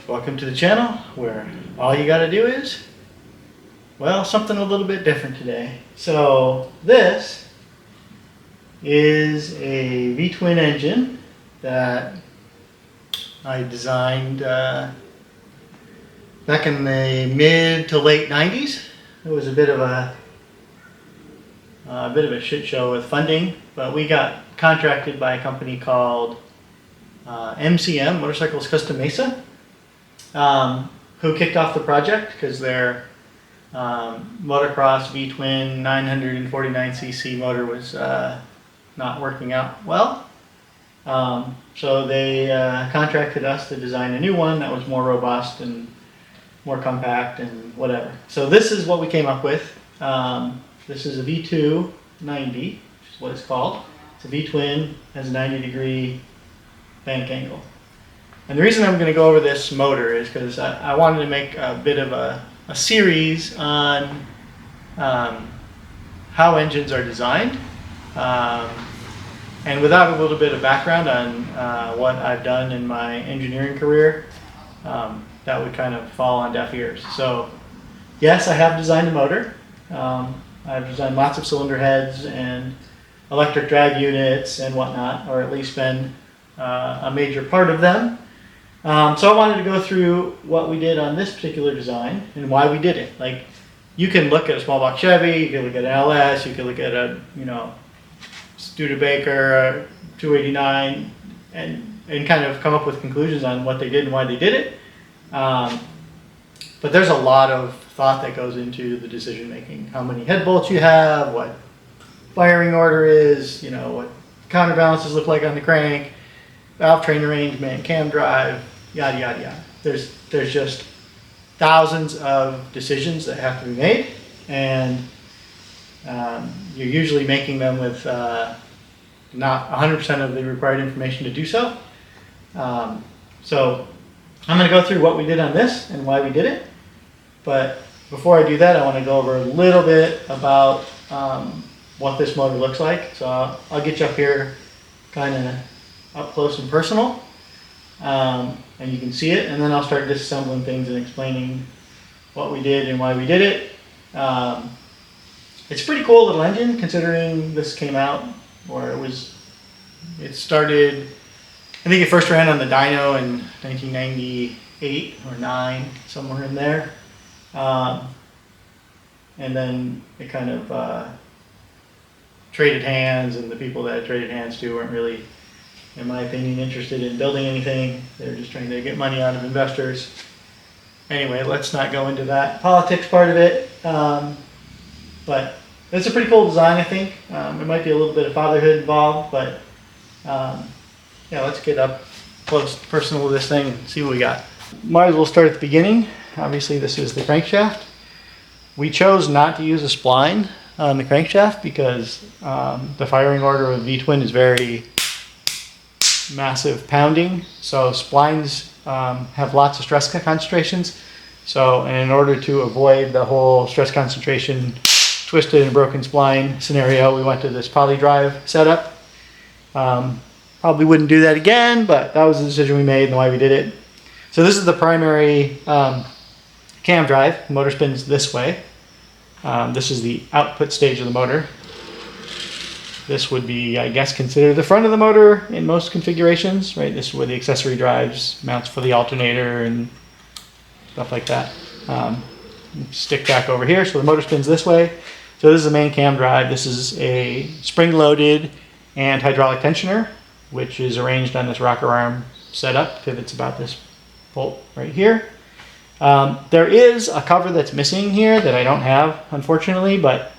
Welcome to the channel where all you gotta do is, well, something a little bit different today. So this is a V-twin engine that I designed back in the mid to late 90s. It was a bit of a shit show with funding, but we got contracted by a company called MCM, Motorcycles Custom Mesa, who kicked off the project because their motocross V-twin 949cc motor was not working out well. So they contracted us to design a new one that was more robust and more compact and whatever. So this is what we came up with. This is a V2 90, which is what it's called. It's a V-twin, has a 90-degree bank angle. And the reason I'm going to go over this motor is because I wanted to make a bit of a series on how engines are designed. And without a little bit of background on what I've done in my engineering career, that would kind of fall on deaf ears. So yes, I have designed a motor. I've designed lots of cylinder heads and electric drag units and whatnot, or at least been a major part of them. So I wanted to go through what we did on this particular design and why we did it. Like, you can look at a small block Chevy, you can look at an LS, you can look at a Studebaker 289, and kind of come up with conclusions on what they did and why they did it. But there's a lot of thought that goes into the decision making. How many head bolts you have, what firing order is, what counterbalances look like on the crank, valve train arrangement, cam drive, yada yada yada. There's just thousands of decisions that have to be made, and you're usually making them with not 100% of the required information to do so. So I'm going to go through what we did on this and why we did it. But before I do that, I want to go over a little bit about what this motor looks like. So I'll get you up here kind of up close and personal, and you can see it, and then I'll start disassembling things and explaining what we did and why we did it. It's a pretty cool little engine considering this came out, or it started, I think it first ran on the dyno in 1998 or 9, somewhere in there. And then it kind of traded hands, and the people that it traded hands to weren't really, in my opinion, interested in building anything. They were just trying to get money out of investors. Anyway, let's not go into that politics part of it. But it's a pretty cool design, I think. There might be a little bit of fatherhood involved, but yeah, let's get up close, personal with this thing and see what we got. Might as well start at the beginning. Obviously, this is the crankshaft. We chose not to use a spline on the crankshaft because the firing order of V-twin is very massive pounding. So splines have lots of stress concentrations. So in order to avoid the whole stress concentration twisted and broken spline scenario, we went to this poly drive setup. Probably wouldn't do that again, but that was the decision we made and why we did it. So this is the primary cam drive. The motor spins this way. This is the output stage of the motor. This would be, I guess, considered the front of the motor in most configurations, right? This is where the accessory drives, mounts for the alternator and stuff like that. Stick back over here, so the motor spins this way. So this is the main cam drive. This is a spring-loaded and hydraulic tensioner, which is arranged on this rocker arm setup. Pivots about this bolt right here. There is a cover that's missing here that I don't have, unfortunately, but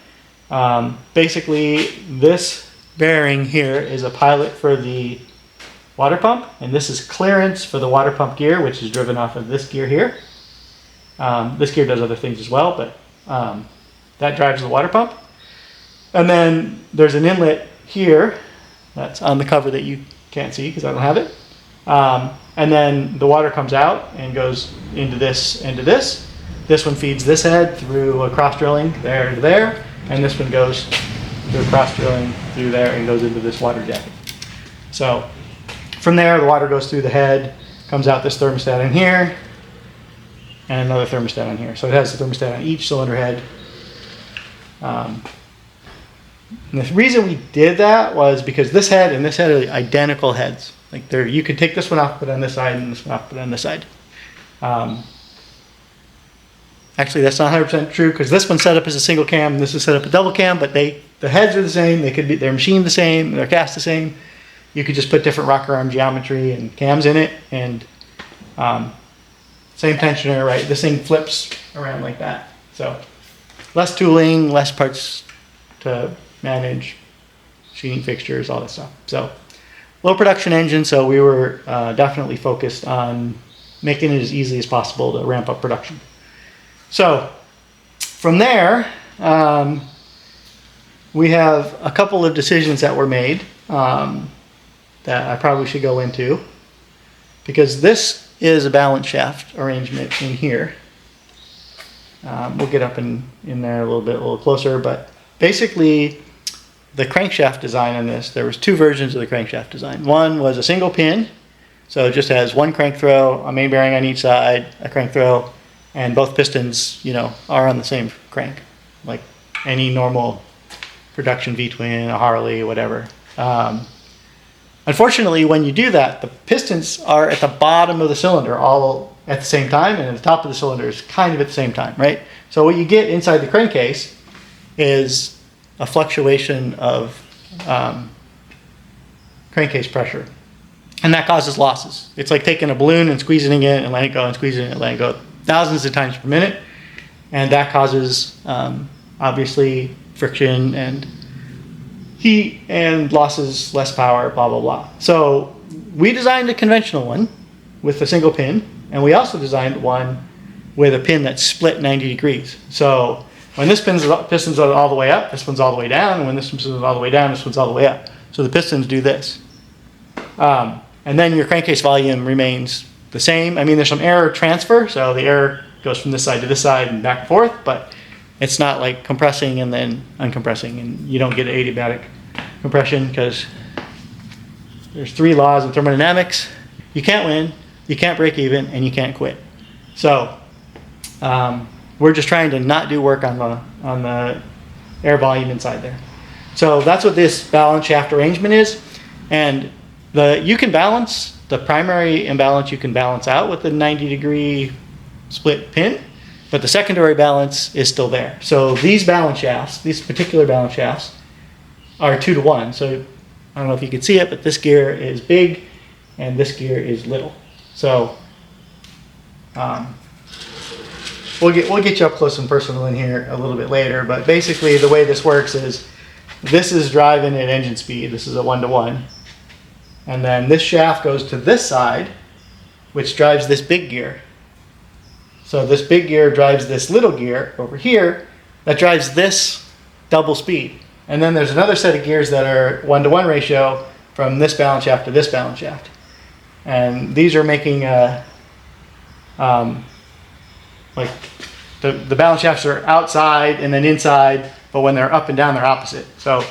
basically this bearing here is a pilot for the water pump, and this is clearance for the water pump gear, which is driven off of this gear here. This gear does other things as well, but that drives the water pump. And then there's an inlet here that's on the cover that you can't see because I don't have it. And then the water comes out and goes into this. This one feeds this head through a cross drilling there to there, and this one goes through a cross drilling through there and goes into this water jacket. So from there, the water goes through the head, comes out this thermostat in here, and another thermostat on here. So it has a thermostat on each cylinder head. And the reason we did that was because this head and this head are identical heads. Like you could take this one off, put it on this side, and this one off, put it on this side. Actually, that's not 100% true because this one's set up as a single cam, and this is set up a double cam. But the heads are the same. They're machined the same. They're cast the same. You could just put different rocker arm geometry and cams in it, and same tensioner, right? This thing flips around like that. So less tooling, less parts to manage, machining fixtures, all that stuff. So low production engine, so we were definitely focused on making it as easy as possible to ramp up production. So from there, we have a couple of decisions that were made that I probably should go into, because this is a balance shaft arrangement in here. We'll get up in there a little closer, but basically the crankshaft design on this, there was two versions of the crankshaft design. One was a single pin, so it just has one crank throw, a main bearing on each side, a crank throw, and both pistons, are on the same crank, like any normal production V-twin, a Harley, whatever. Unfortunately, when you do that, the pistons are at the bottom of the cylinder all at the same time, and at the top of the cylinder is kind of at the same time, right? So what you get inside the crankcase is a fluctuation of crankcase pressure, and that causes losses. It's like taking a balloon and squeezing it and letting it go and squeezing it and letting it go thousands of times per minute, and that causes obviously friction and heat and losses, less power, blah blah blah. So we designed a conventional one with a single pin, and we also designed one with a pin that's split 90 degrees. So when this piston's all the way up, this one's all the way down, and when this piston's all the way down, this one's all the way up. So the pistons do this. And then your crankcase volume remains the same. I mean, there's some air transfer, so the air goes from this side to this side and back and forth, but it's not like compressing and then uncompressing, and you don't get adiabatic compression because there's 3 laws in thermodynamics. You can't win, you can't break even, and you can't quit. So we're just trying to not do work on the air volume inside there. So that's what this balance shaft arrangement is. And you can balance the primary imbalance, you can balance out with the 90-degree split pin, but the secondary balance is still there. So these balance shafts, these particular balance shafts, are 2-to-1. So I don't know if you can see it, but this gear is big and this gear is little. So we'll get you up close and personal in here a little bit later, but basically the way this works is this is driving at engine speed. This is a 1-to-1. And then this shaft goes to this side, which drives this big gear. So this big gear drives this little gear over here that drives this double speed. And then there's another set of gears that are 1-to-1 ratio from this balance shaft to this balance shaft. And these are making like the balance shafts are outside and then inside, but when they're up and down, they're opposite. So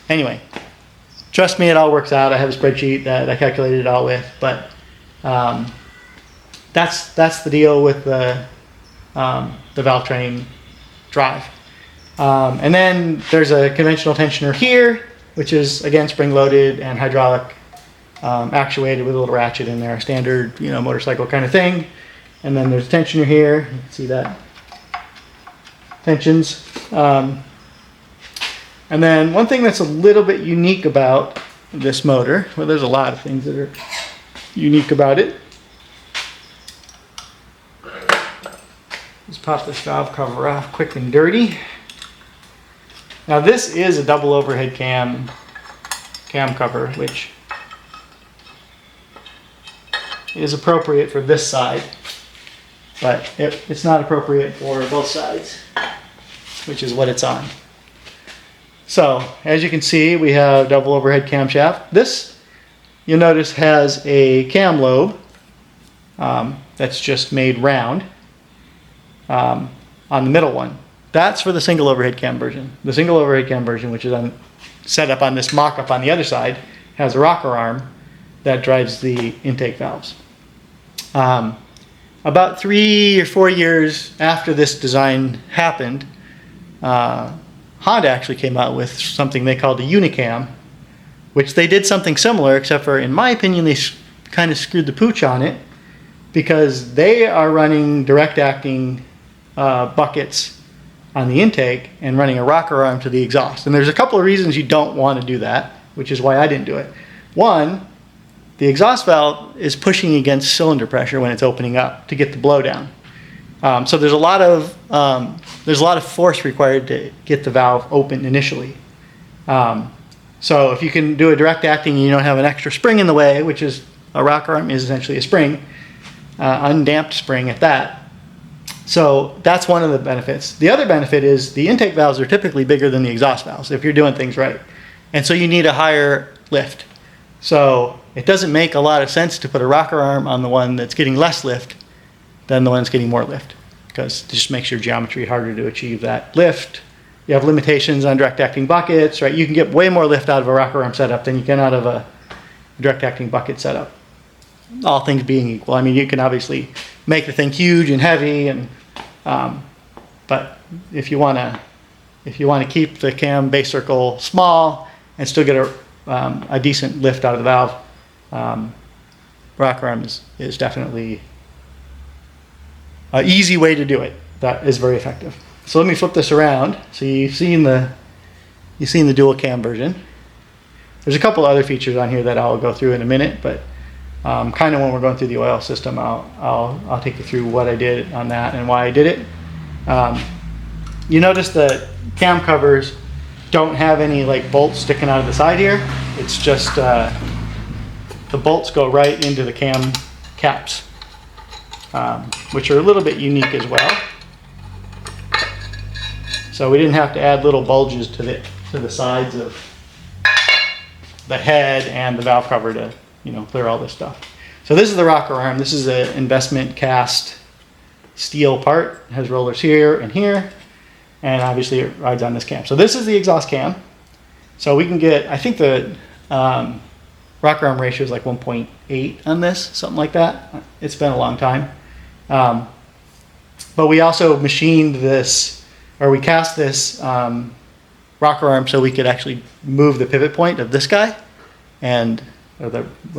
anyway, trust me, it all works out. I have a spreadsheet that I calculated it all with, but that's the deal with the Valvetrain drive. And then there's a conventional tensioner here, which is again spring-loaded and hydraulic, actuated with a little ratchet in there, standard motorcycle kind of thing. And then there's a tensioner here. You can see that tensions. And then one thing that's a little bit unique about this motor, well, there's a lot of things that are unique about it. Let's pop this valve cover off quick and dirty. Now this is a double overhead cam cover, which is appropriate for this side, but it's not appropriate for both sides, which is what it's on. So as you can see, we have double overhead camshaft. This, you'll notice, has a cam lobe that's just made round on the middle one. That's for the single overhead cam version. The single overhead cam version, which is set up on this mock-up on the other side, has a rocker arm that drives the intake valves. about 3 or 4 years after this design happened, Honda actually came out with something they called the Unicam, which they did something similar, except for, in my opinion, they kind of screwed the pooch on it, because they are running direct acting buckets on the intake and running a rocker arm to the exhaust. And there's a couple of reasons you don't want to do that, which is why I didn't do it. One, the exhaust valve is pushing against cylinder pressure when it's opening up to get the blowdown. So there's a lot of force required to get the valve open initially. So if you can do a direct acting and you don't have an extra spring in the way, which is a rocker arm is essentially a spring, undamped spring at that. So that's one of the benefits. The other benefit is the intake valves are typically bigger than the exhaust valves if you're doing things right. And so you need a higher lift. So it doesn't make a lot of sense to put a rocker arm on the one that's getting less lift than the one that's getting more lift, because it just makes your geometry harder to achieve that lift. You have limitations on direct acting buckets, right? You can get way more lift out of a rocker arm setup than you can out of a direct acting bucket setup. All things being equal. I mean, you can obviously make the thing huge and heavy, and but if you want to keep the cam base circle small and still get a decent lift out of the valve, rocker arm is definitely an easy way to do it. That is very effective. So let me flip this around. So you've seen the dual cam version. There's a couple other features on here that I'll go through in a minute, but kind of when we're going through the oil system, I'll take you through what I did on that and why I did it. You notice the cam covers don't have any like bolts sticking out of the side here. It's just the bolts go right into the cam caps, which are a little bit unique as well. So we didn't have to add little bulges to the sides of the head and the valve cover to clear all this stuff. So this is the rocker arm. This is an investment cast steel part. It has rollers here and here, and obviously it rides on this cam. So this is the exhaust cam. So we can get, I think the rocker arm ratio is like 1.8 on this, something like that. It's been a long time. But we also machined this, or we cast this rocker arm so we could actually move the pivot point of this guy and where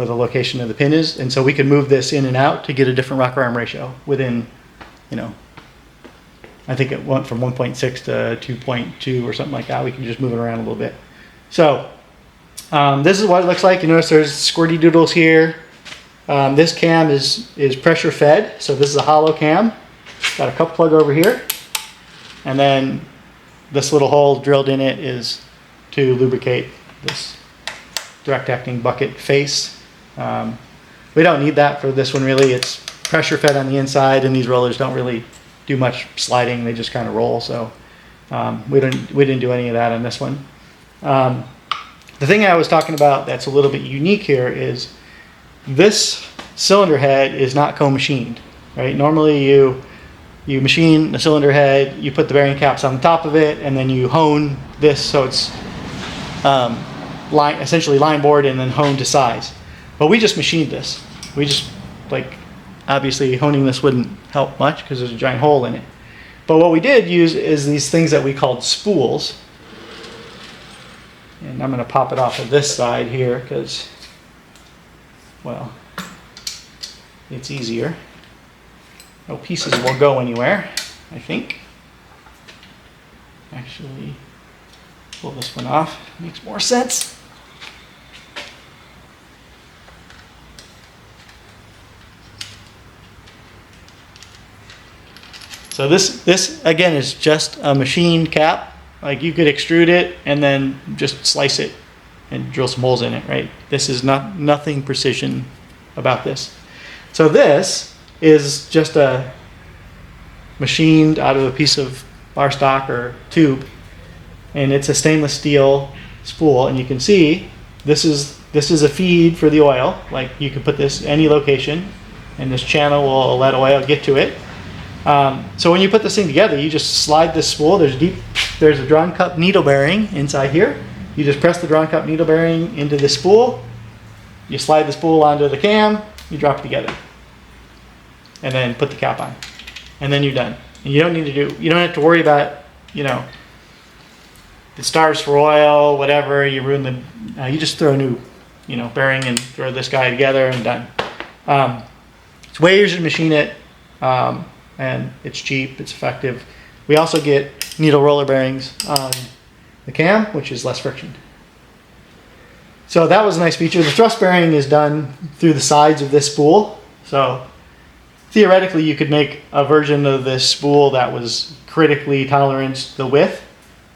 the location of the pin is. And so we could move this in and out to get a different rocker arm ratio within, I think it went from 1.6 to 2.2 or something like that. We can just move it around a little bit. So this is what it looks like. You notice there's squirty doodles here. This cam is pressure fed. So this is a hollow cam. Got a cup plug over here. And then this little hole drilled in it is to lubricate this direct acting bucket face. We don't need that for this one really. It's pressure fed on the inside, and these rollers don't really do much sliding. They just kind of roll. So we didn't do any of that on this one. The thing I was talking about that's a little bit unique here is this cylinder head is not co-machined, right? Normally you machine the cylinder head, you put the bearing caps on the top of it, and then you hone this so it's essentially line bored and then honed to size. But we just machined this. We just, obviously honing this wouldn't help much because there's a giant hole in it. But what we did use is these things that we called spools. And I'm going to pop it off of this side here because, well, it's easier. No pieces will go anywhere, I think. Actually, pull this one off. Makes more sense. So this again is just a machined cap. Like you could extrude it and then just slice it and drill some holes in it, right? This is nothing precision about this. So this is just a machined out of a piece of bar stock or tube, and it's a stainless steel spool, and you can see this is a feed for the oil. Like you can put this any location and this channel will let oil get to it. So when you put this thing together, you just slide this spool. There's a drawn cup needle bearing inside here. You just press the drawn cup needle bearing into the spool. You slide the spool onto the cam. You drop it together. and then put the cap on, and then you're done. And you don't have to worry about, you know, the stars for oil, whatever. You ruin you just throw a new, you know, bearing and throw this guy together and done. It's way easier to machine it, and it's cheap, it's effective. We also get needle roller bearings on the cam, which is less friction. So that was a nice feature. The thrust bearing is done through the sides of this spool. So theoretically, you could make a version of this spool that was critically tolerant the width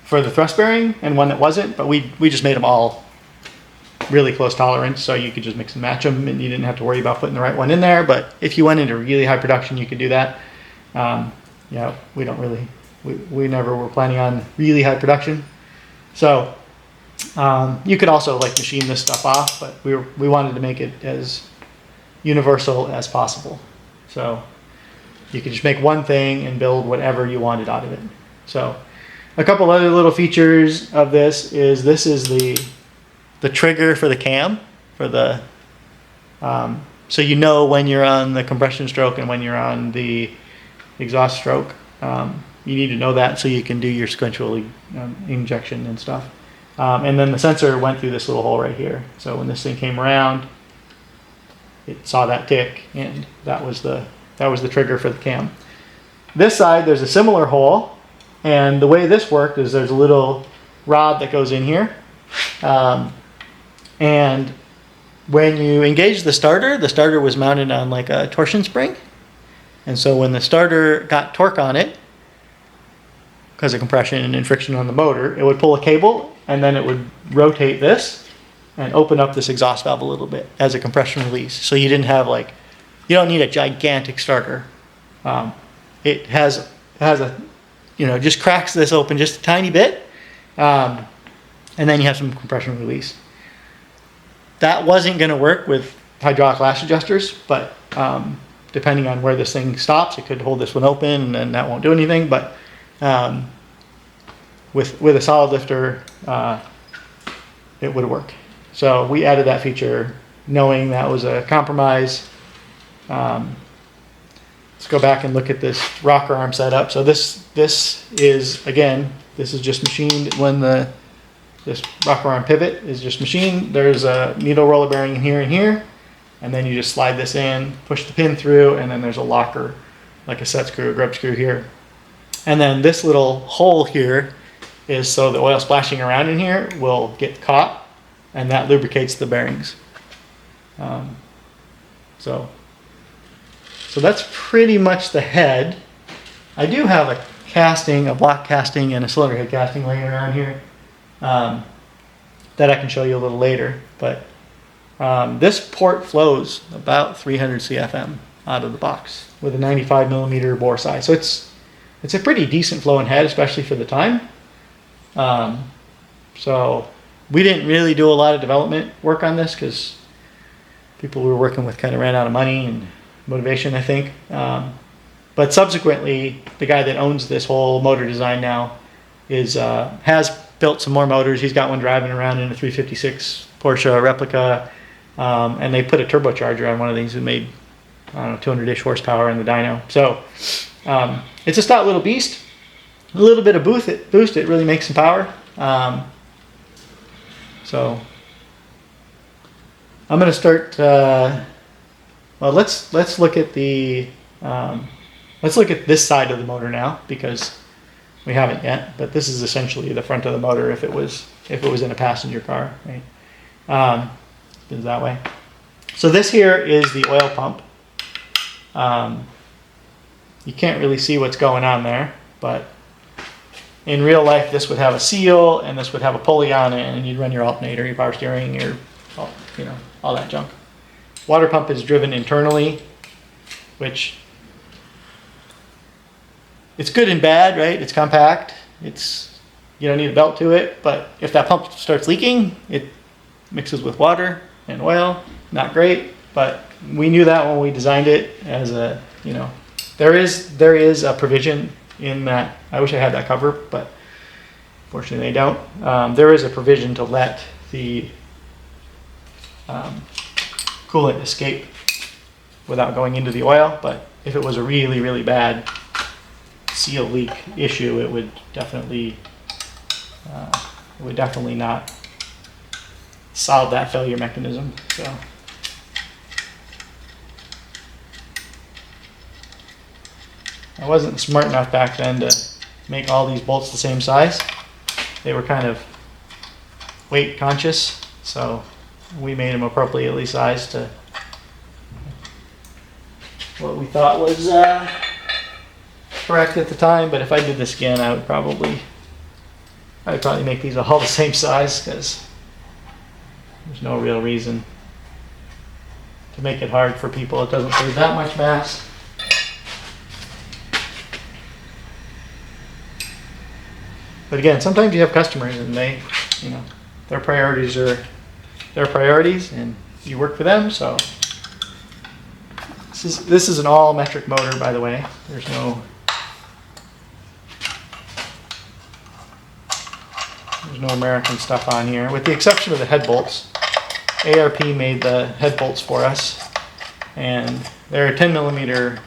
for the thrust bearing, and one that wasn't, but we just made them all really close tolerance, so you could just mix and match them, and you didn't have to worry about putting the right one in there. But if you went into really high production, you could do that. Yeah, we never were planning on really high production. So you could also like machine this stuff off, but we wanted to make it as universal as possible. So you could just make one thing and build whatever you wanted out of it. So a couple other little features of this is the trigger for the cam, for the so you know when you're on the compression stroke and when you're on the exhaust stroke. You need to know that so you can do your sequential injection and stuff. And then the sensor went through this little hole right here. So when this thing came around, it saw that tick, and that was the trigger for the cam. This side, there's a similar hole, and the way this worked is there's a little rod that goes in here. And when you engage the starter was mounted on like a torsion spring. And so when the starter got torque on it, because of compression and friction on the motor, it would pull a cable, and then it would rotate this and open up this exhaust valve a little bit as a compression release. So you didn't have you don't need a gigantic starter. It has a, just cracks this open just a tiny bit, and then you have some compression release. That wasn't going to work with hydraulic lash adjusters, but depending on where this thing stops, it could hold this one open and that won't do anything. But with a solid lifter, it would work. So we added that feature knowing that was a compromise. Let's go back and look at this rocker arm setup. So this is, again, this is just machined when this rocker arm pivot is just machined. There's a needle roller bearing in here and here, and then you just slide this in, push the pin through, and then there's a locker, like a set screw, a grub screw here. And then this little hole here is so the oil splashing around in here will get caught, and that lubricates the bearings. So that's pretty much the head. I do have a block casting and a cylinder head casting laying around here that I can show you a little later. But this port flows about 300 CFM out of the box with a 95 millimeter bore size. So it's a pretty decent flowing head, especially for the time. So we didn't really do a lot of development work on this because people we were working with kind of ran out of money and motivation, I think. But subsequently, the guy that owns this whole motor design now has built some more motors. He's got one driving around in a 356 Porsche replica, and they put a turbocharger on one of these that made, 200-ish horsepower in the dyno. So it's a stout little beast. A little bit of boost, it really makes some power. So I'm going to start. Let's look at let's look at this side of the motor now, because we haven't yet. But this is essentially the front of the motor if it was in a passenger car, right? Is that way. So this here is the oil pump. You can't really see what's going on there, but in real life, this would have a seal, and this would have a pulley on it, and you'd run your alternator, your power steering, your, all that junk. Water pump is driven internally, which it's good and bad, right? It's compact. You don't need a belt to it, but if that pump starts leaking, it mixes with water and oil. Not great, but we knew that when we designed it as a, there is a provision in that. I wish I had that cover, but fortunately they don't. There is a provision to let the coolant escape without going into the oil, but if it was a really, really bad seal leak issue, it would definitely not solve that failure mechanism. So I wasn't smart enough back then to make all these bolts the same size. They were kind of weight conscious, so we made them appropriately sized to what we thought was correct at the time. But if I did this again, I would probably make these all the same size, because there's no real reason to make it hard for people. It doesn't save that much mass. But again, sometimes you have customers and they, their priorities are their priorities, and you work for them. So this is an all metric motor, by the way. There's no American stuff on here, with the exception of the head bolts. ARP made the head bolts for us, and they're a 10 millimeter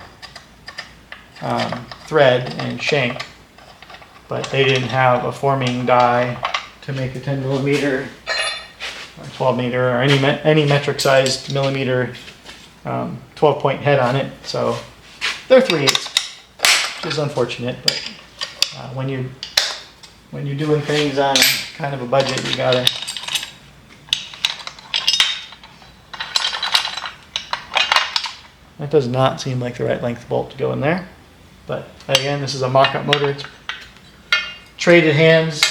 thread and shank, but they didn't have a forming die to make a 10 millimeter or 12 meter or any metric sized millimeter 12 point head on it. So they're 3/8, which is unfortunate, but when you're doing things on kind of a budget, you gotta that does not seem like the right length bolt to go in there. But again, this is a mock-up motor. It's traded hands,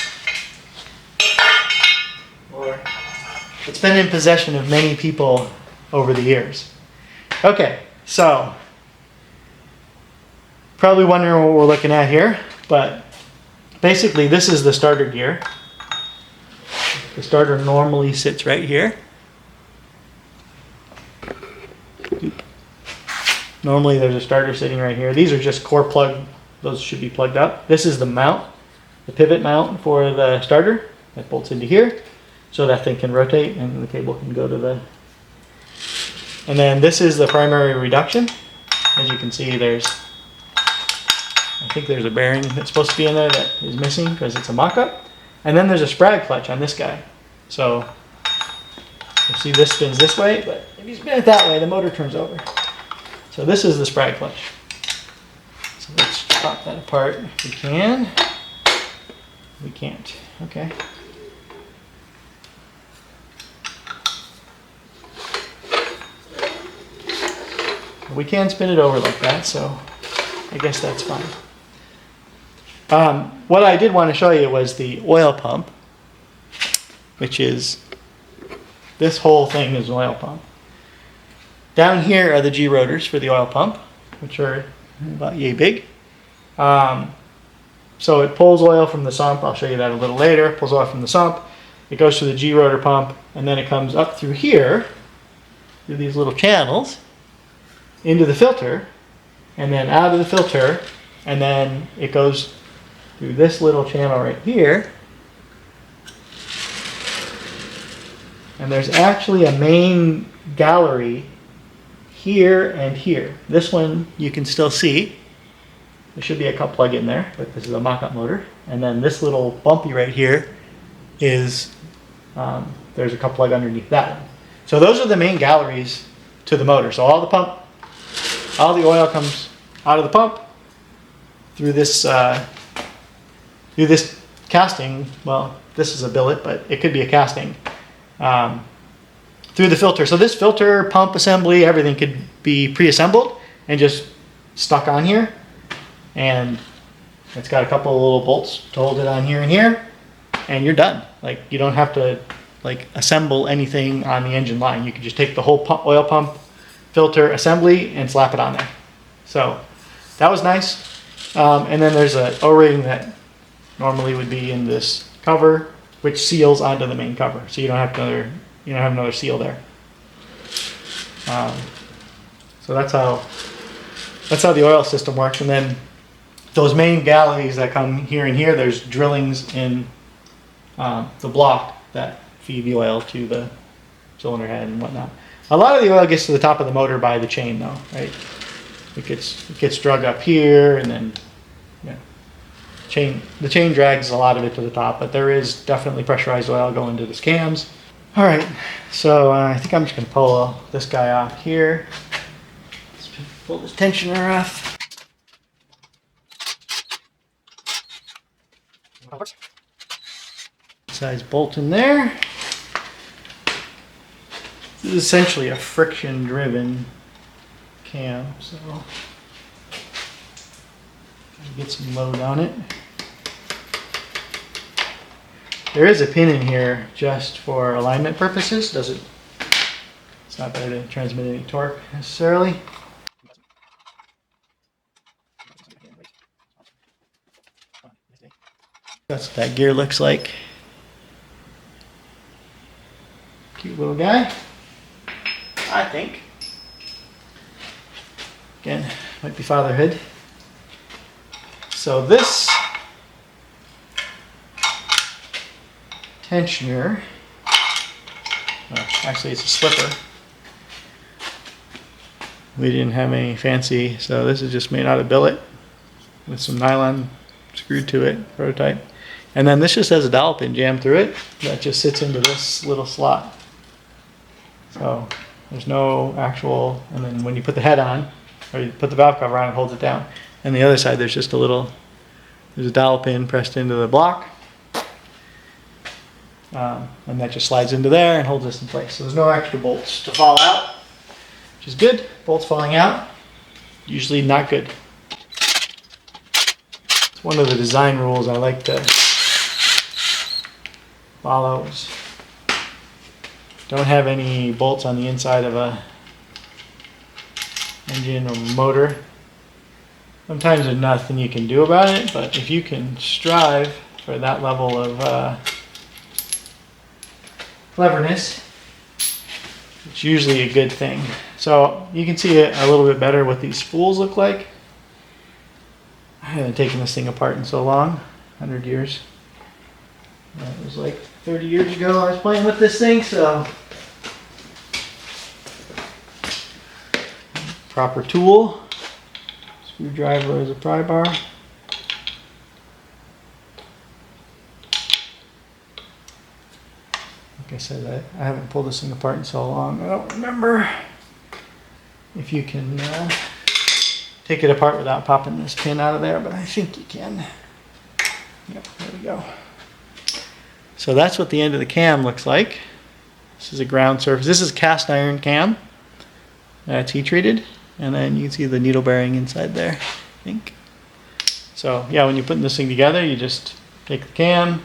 or it's been in possession of many people over the years. Okay, so probably wondering what we're looking at here, but basically this is the starter gear. The starter normally sits right here. Normally there's a starter sitting right here. These are just core plug, those should be plugged up. This is the mount, the pivot mount for the starter that bolts into here, so that thing can rotate and the cable can go to the... And then this is the primary reduction. As you can see, I think there's a bearing that's supposed to be in there that is missing because it's a mock-up. And then there's a sprag clutch on this guy. So you see this spins this way, but if you spin it that way, the motor turns over. So this is the sprag clutch. So let's pop that apart if we can. We can't. Okay. We can spin it over like that, so I guess that's fine. What I did want to show you was the oil pump, which is, this whole thing is an oil pump. Down here are the G rotors for the oil pump, which are about yay big. So it pulls oil from the sump. I'll show you that a little later. It pulls oil from the sump. It goes to the G rotor pump, and then it comes up through here, through these little channels, into the filter, and then out of the filter, and then it goes through this little channel right here. And there's actually a main gallery here and here. This one you can still see. There should be a cup plug in there, but this is a mock-up motor. And then this little bumpy right here is, there's a cup plug underneath that one. So those are the main galleries to the motor. So all the oil comes out of the pump through this casting. Well, this is a billet, but it could be a casting. Through the filter. So this filter, pump assembly, everything could be pre-assembled and just stuck on here. And it's got a couple of little bolts to hold it on here and here, and you're done. Like, you don't have to assemble anything on the engine line. You can just take the whole oil pump filter assembly and slap it on there. So that was nice. And then there's an O-ring that normally would be in this cover, which seals onto the main cover. So you don't have another seal there. So that's how the oil system works. And then those main galleries that come here and here, there's drillings in the block that feed the oil to the cylinder head and whatnot. A lot of the oil gets to the top of the motor by the chain though, right? It gets drug up here, and then the chain drags a lot of it to the top, but there is definitely pressurized oil going to the cams. All right, so I think I'm just gonna pull this guy off here. Let's pull this tensioner off. Size bolt in there. This is essentially a friction-driven cam, so get some load on it. There is a pin in here just for alignment purposes. It's not there to transmit any torque necessarily. That's what that gear looks like. Cute little guy, I think. Again, might be fatherhood. So this tensioner, actually it's a slipper. We didn't have any fancy, so this is just made out of billet with some nylon screwed to it, prototype. And then this just has a dowel pin jammed through it that just sits into this little slot. So there's no actual, and then when you put the head on, or you put the valve cover on, it holds it down. And the other side, there's just there's a dowel pin pressed into the block. And that just slides into there and holds this in place. So there's no extra bolts to fall out, which is good. Bolts falling out, usually not good. It's one of the design rules I like to follow. Is don't have any bolts on the inside of a engine or motor. Sometimes there's nothing you can do about it, but if you can strive for that level of cleverness, it's usually a good thing. So you can see it a little bit better what these spools look like. I haven't taken this thing apart in so long, 100 years. It was like 30 years ago I was playing with this thing, so proper tool. Screwdriver as a pry bar. Like I said, I haven't pulled this thing apart in so long. I don't remember if you can take it apart without popping this pin out of there, but I think you can. Yep, there we go. So that's what the end of the cam looks like. This is a ground surface. This is cast iron cam. That's heat treated. And then you can see the needle bearing inside there, I think. So yeah, when you're putting this thing together, you just take the cam,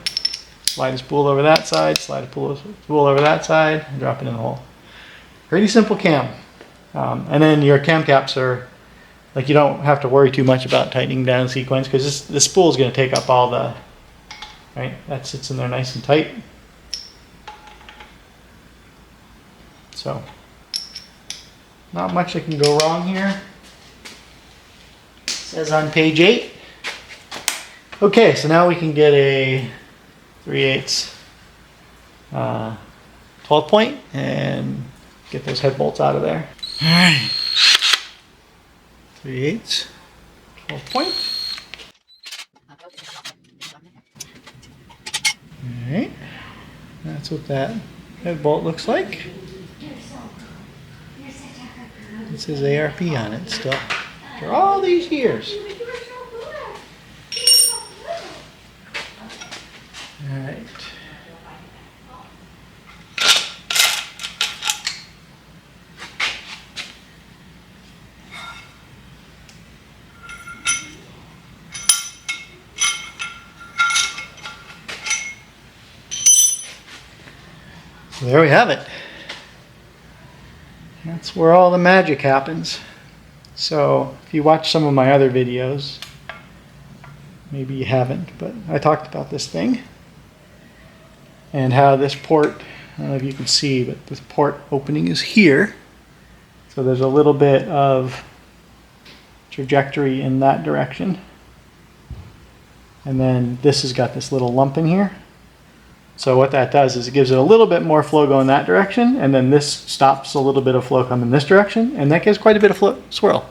slide a spool over that side, slide a spool over that side, and drop it in the hole. Pretty simple cam. And then your cam caps are, like, you don't have to worry too much about tightening down sequence, because this spool is going to take up all the, right, that sits in there nice and tight. So not much that can go wrong here. It says on page 8. Okay, so now we can get a 3/8 12 point and get those head bolts out of there. All right, 3/8 12 point. All right, that's what that head bolt looks like. It says ARP on it still. For all these years. Alright. So there we have it. That's where all the magic happens. So if you watch some of my other videos, maybe you haven't, but I talked about this thing and how this port, I don't know if you can see, but this port opening is here. So there's a little bit of trajectory in that direction. And then this has got this little lump in here. So what that does is it gives it a little bit more flow going that direction, and then this stops a little bit of flow coming this direction, and that gives quite a bit of swirl.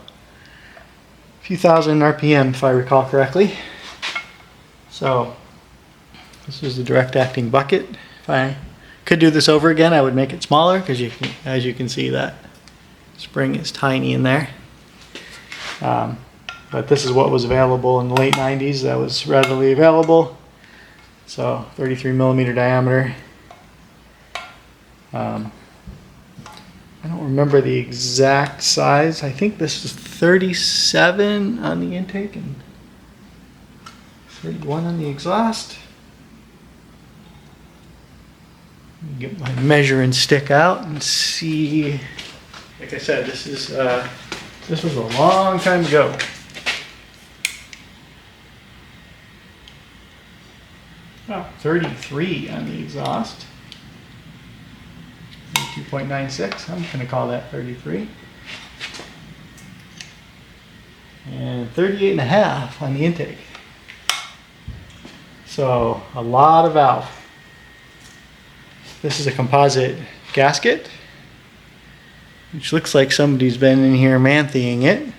A few thousand RPM if I recall correctly. So this is the direct acting bucket. If I could do this over again, I would make it smaller because as you can see, that spring is tiny in there. But this is what was available in the late 90s. That was readily available. So 33 millimeter diameter. I don't remember the exact size. I think this is 37 on the intake and 31 on the exhaust. Get my measuring stick out and see. Like I said, this was a long time ago. Oh, 33 on the exhaust. 2.96. I'm going to call that 33. And 38.5 on the intake. So a lot of valve. This is a composite gasket, which looks like somebody's been in here man-thing it.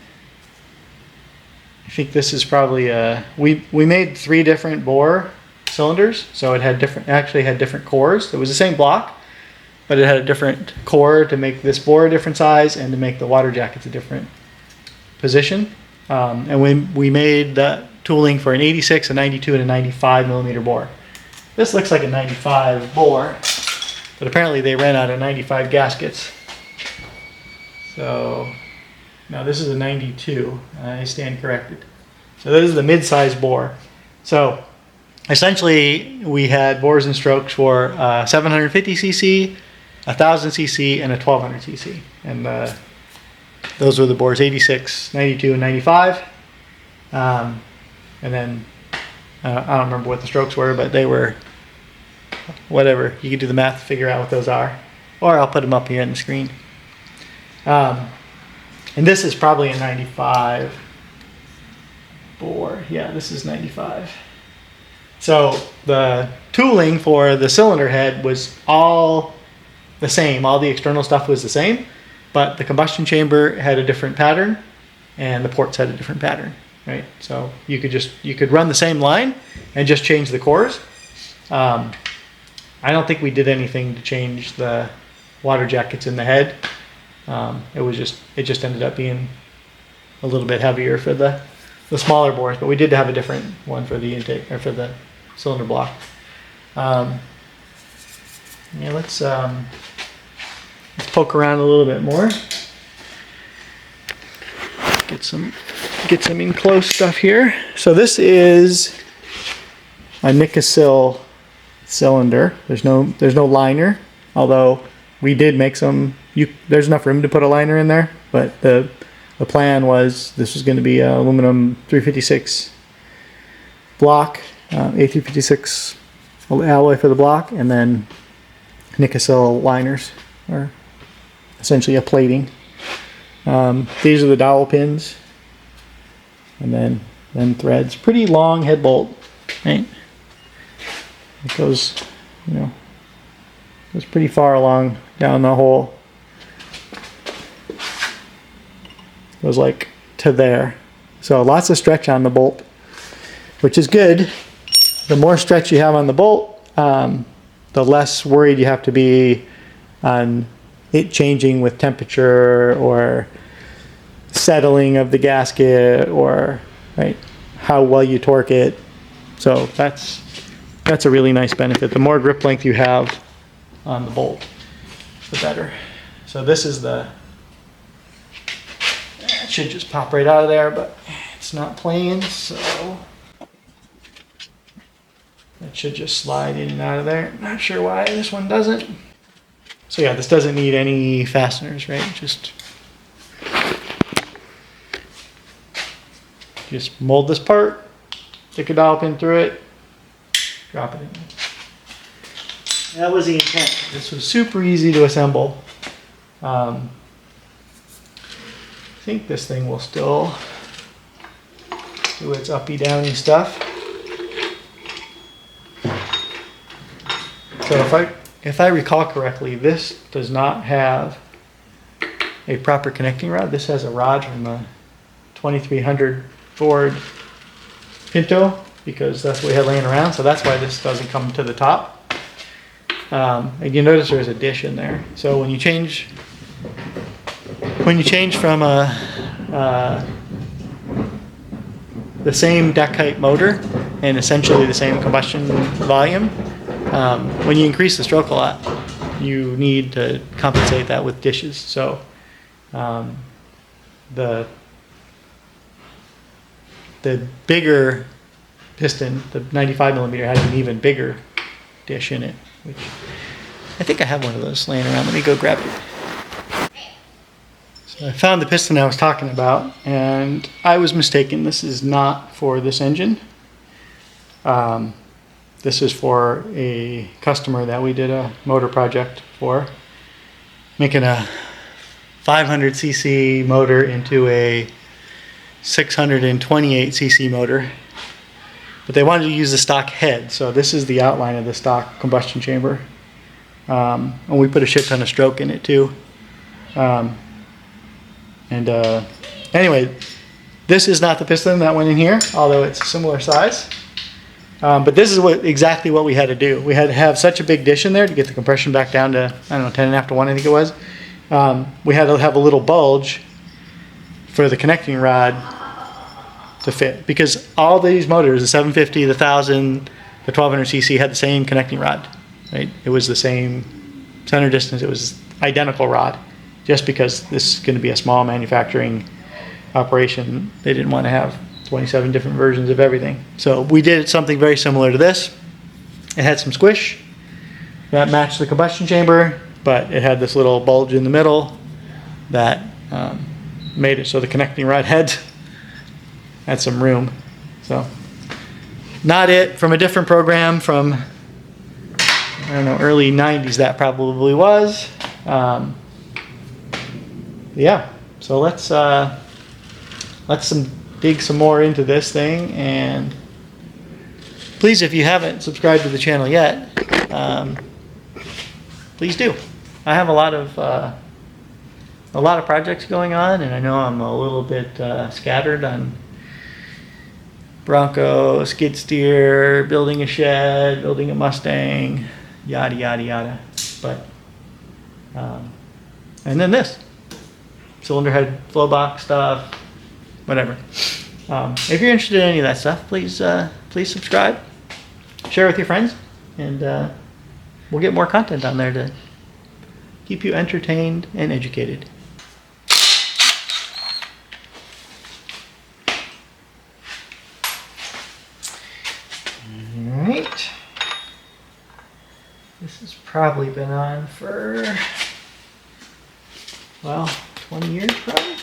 I think this is probably we made 3 different bore cylinders, so it had actually had different cores. It was the same block, but it had a different core to make this bore a different size and to make the water jackets a different position. And we made that tooling for an 86, a 92, and a 95 millimeter bore. This looks like a 95 bore, but apparently they ran out of 95 gaskets. So now this is a 92. I stand corrected. So this is the mid-size bore. So essentially, we had bores and strokes for 750 cc, 1000 cc, and a 1200 cc. And those were the bores 86, 92, and 95. And then I don't remember what the strokes were, but they were whatever. You can do the math to figure out what those are. Or I'll put them up here on the screen. And this is probably a 95 bore. Yeah, this is 95. So the tooling for the cylinder head was all the same. All the external stuff was the same, but the combustion chamber had a different pattern and the ports had a different pattern, right? So you could run the same line and just change the cores. I don't think we did anything to change the water jackets in the head. It just ended up being a little bit heavier for the smaller bores, but we did have a different one for the intake or for the cylinder block. Yeah, let's poke around a little bit more. Get some in close stuff here. So this is a Nikasil cylinder. There's no liner, although we did make some. There's enough room to put a liner in there, but the plan was this was going to be an aluminum 356 block, A356 alloy for the block, and then Nikasil liners, or essentially a plating. These are the dowel pins, and then threads. Pretty long head bolt, right? It goes, goes pretty far along down the hole. Goes like to there. So lots of stretch on the bolt, which is good. The more stretch you have on the bolt, the less worried you have to be on it changing with temperature or settling of the gasket, or right, how well you torque it. So that's a really nice benefit. The more grip length you have on the bolt, the better. So this is it should just pop right out of there, but it's not playing, so it should just slide in and out of there. Not sure why this one doesn't. So yeah, this doesn't need any fasteners, right? Just mold this part, stick a dowel pin through it, drop it in. That was the intent. This was super easy to assemble. I think this thing will still do its uppy downy stuff. So if I recall correctly, this does not have a proper connecting rod. This has a rod from a 2300 Ford Pinto, because that's what we had laying around. So that's why this doesn't come to the top. And you notice there's a dish in there. So when you change from the same deck height motor and essentially the same combustion volume, when you increase the stroke a lot, you need to compensate that with dishes. So the bigger piston, the 95 millimeter, has an even bigger dish in it, which I think I have one of those laying around. Let me go grab it. So I found the piston I was talking about, and I was mistaken. This is not for this engine. This is for a customer that we did a motor project for, making a 500cc motor into a 628cc motor. But they wanted to use the stock head, so this is the outline of the stock combustion chamber. And we put a shit ton of stroke in it too. Anyway, this is not the piston that went in here, although it's a similar size. But this is exactly what we had to do. We had to have such a big dish in there to get the compression back down to, I don't know, 10.5 to 1, I think it was. We had to have a little bulge for the connecting rod to fit, because all these motors, the 750, the 1000, the 1200cc, had the same connecting rod, right? It was the same center distance. It was identical rod. Just because this is going to be a small manufacturing operation, they didn't want to have 27 different versions of everything. So we did something very similar to this. It had some squish that matched the combustion chamber, but it had this little bulge in the middle that made it so the connecting rod had some room. So not it, from a different program from, I don't know, early 90s that probably was. Yeah, so let's dig some more into this thing, and please, if you haven't subscribed to the channel yet, please do. I have a lot of projects going on, and I know I'm a little bit scattered on Bronco, skid steer, building a shed, building a Mustang, yada yada yada. But and then this cylinder head, flow box stuff, whatever. If you're interested in any of that stuff, please subscribe, share with your friends, and we'll get more content on there to keep you entertained and educated. All right. This has probably been on for, well, 20 years probably.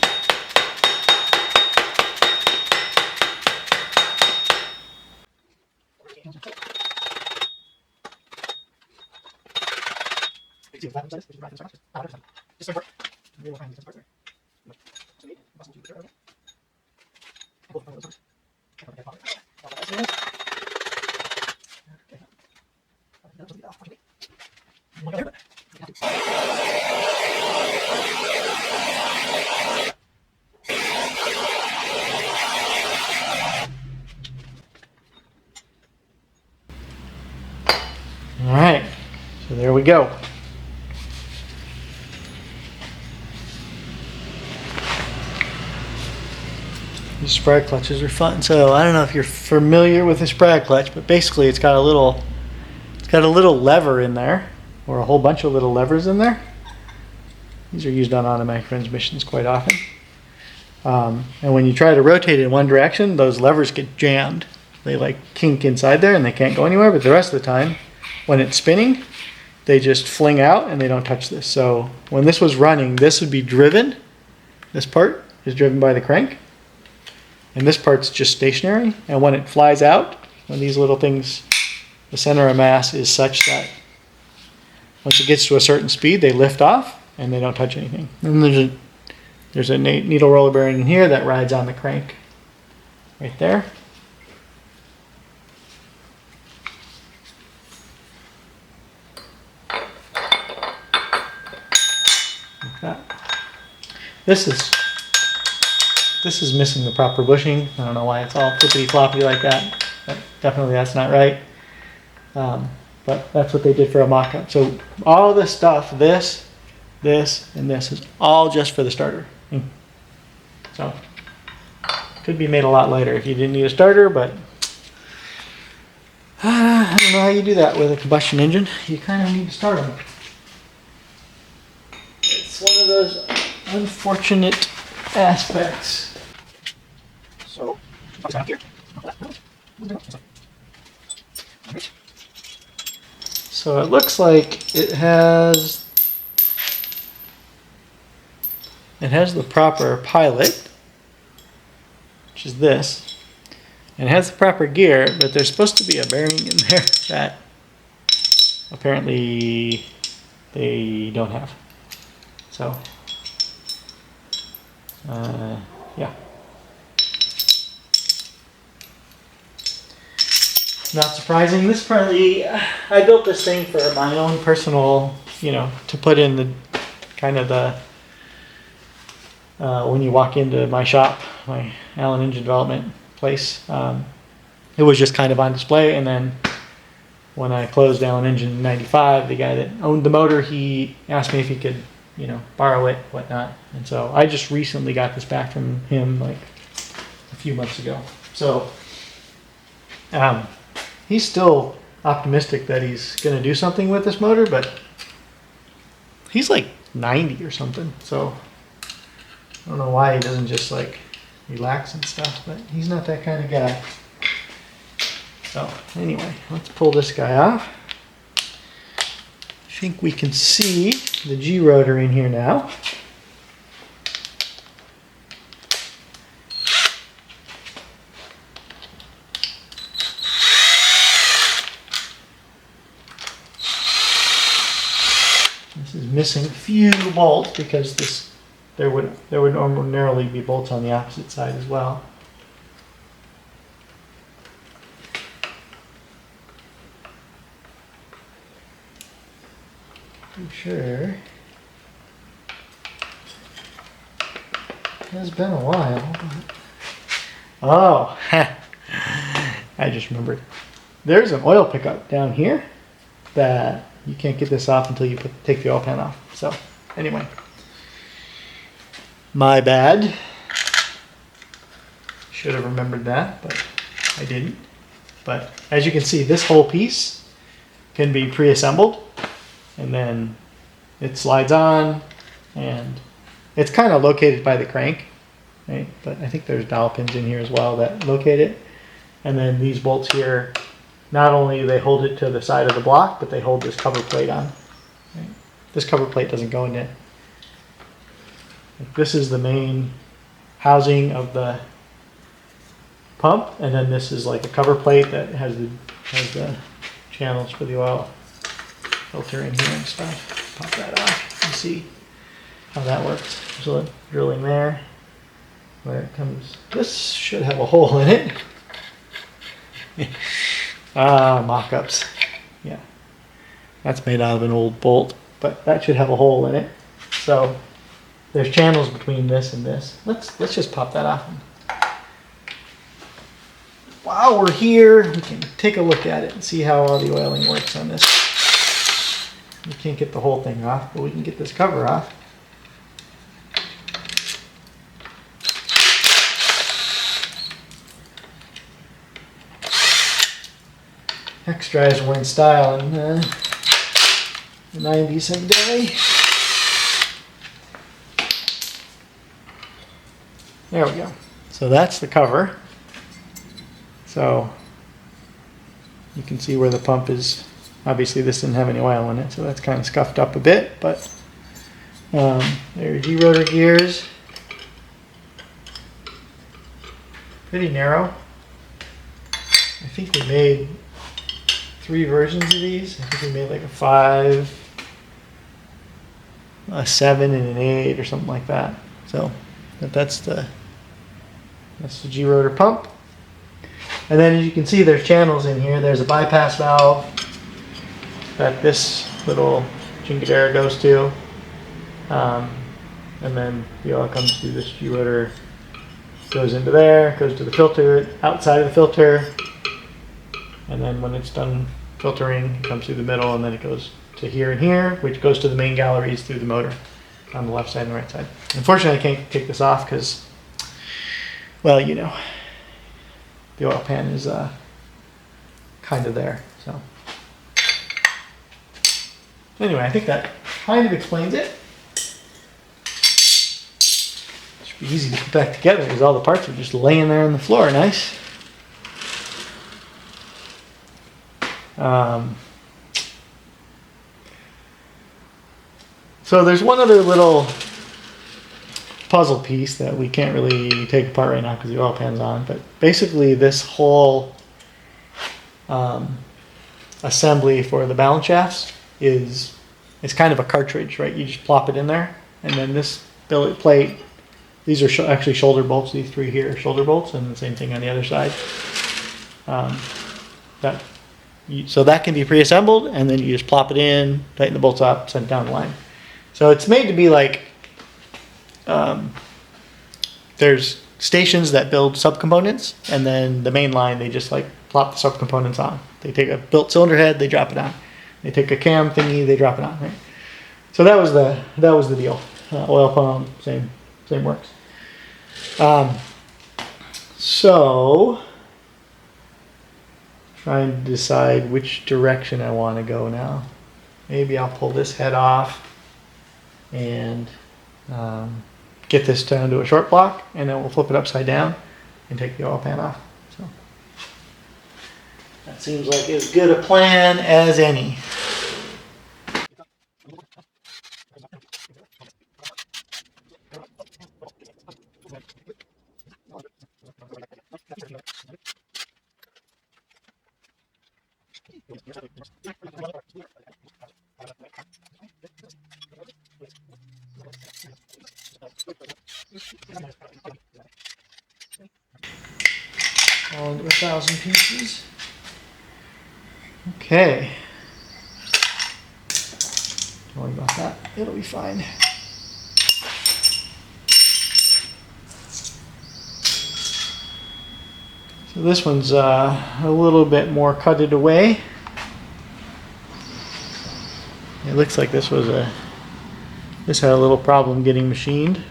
All right, so there we go. These Sprag clutches are fun. So I don't know if you're familiar with the Sprag clutch, but basically it's got a little lever in there, or a whole bunch of little levers in there. These are used on automatic transmissions quite often. And when you try to rotate in one direction, those levers get jammed. They like kink inside there and they can't go anywhere, but the rest of the time, when it's spinning, they just fling out and they don't touch this. So when this was running, this would be driven. This part is driven by the crank. And this part's just stationary. And when it flies out, when these little things, the center of mass is such that once it gets to a certain speed, they lift off and they don't touch anything. And there's a needle roller bearing in here that rides on the crank right there. This is missing the proper bushing. I don't know why it's all flippity floppy like that. But definitely that's not right. But that's what they did for a mock-up. So all this stuff, this, and this is all just for the starter. So could be made a lot lighter if you didn't need a starter, but I don't know how you do that with a combustion engine. You kind of need to start them. It's one of those unfortunate aspects. So, here. So it looks like it has the proper pilot, which is this, and it has the proper gear, but there's supposed to be a bearing in there that apparently they don't have. So, yeah. Not surprising. This probably, I built this thing for my own personal, to put in the kind of the, when you walk into my shop, my Allen Engine Development place, it was just kind of on display. And then when I closed Allen Engine in '95, the guy that owned the motor, he asked me if he could, borrow it, whatnot. And so I just recently got this back from him like a few months ago. So, he's still optimistic that he's going to do something with this motor, but he's like 90 or something. So I don't know why he doesn't just like relax and stuff, but he's not that kind of guy. So anyway, let's pull this guy off. I think we can see the G rotor in here now. This is missing a few bolts because there would ordinarily be bolts on the opposite side as well. I'm sure it has been a while. Oh, I just remembered. There's an oil pickup down here that you can't get this off until you take the oil pan off. So anyway, my bad. Should have remembered that, but I didn't. But as you can see, this whole piece can be pre-assembled, and then it slides on, and it's kind of located by the crank, right? But I think there's dowel pins in here as well that locate it. And then these bolts here, not only do they hold it to the side of the block, but they hold this cover plate on. Right? This cover plate doesn't go in it. This is the main housing of the pump, and then this is like a cover plate that has the channels for the oil filter in here and stuff. Pop that off and see how that works. There's a drilling there where it comes. This should have a hole in it. Mock-ups. Yeah, that's made out of an old bolt, but that should have a hole in it. So there's channels between this and this. Let's just pop that off. While we're here, we can take a look at it and see how all the oiling works on this. We can't get the whole thing off, but we can get this cover off. Hex drives were in style in the 90s someday. There we go. So that's the cover. So you can see where the pump is. Obviously this didn't have any oil in it, so that's kind of scuffed up a bit, but there are G-rotor gears. Pretty narrow. I think we made 3 versions of these. I think we made like a 5, a 7, and an 8 or something like that. So that's the G-rotor pump. And then as you can see, there's channels in here. There's a bypass valve that this little chingadera goes to. and then the oil comes through this geoder, goes into there, goes to the filter, outside of the filter, and then when it's done filtering, it comes through the middle, and then it goes to here and here, which goes to the main galleries through the motor on the left side and the right side. Unfortunately, I can't take this off because, well, you know, the oil pan is kind of there. So anyway, I think that kind of explains it. Should be easy to put back together because all the parts are just laying there on the floor. Nice. So there's one other little puzzle piece that we can't really take apart right now because the oil pan's on, but basically this whole assembly for the balance shafts is kind of a cartridge, right? You just plop it in there, and then this billet plate, these are actually shoulder bolts, these three here are shoulder bolts, and the same thing on the other side. So that can be pre-assembled, and then you just plop it in, tighten the bolts up, send it down the line. So it's made to be like, there's stations that build subcomponents, and then the main line, they just like plop the subcomponents on. They take a built cylinder head, they drop it on. They take a cam thingy, they drop it on, right? So that was the deal. Oil pump, same works. So trying to decide which direction I want to go now. Maybe I'll pull this head off and get this down to a short block, and then we'll flip it upside down and take the oil pan off. So that seems like as good a plan as any. All into 1,000 pieces. Okay. Don't worry about that. It'll be fine. So this one's a little bit more cutted away. It looks like this had a little problem getting machined.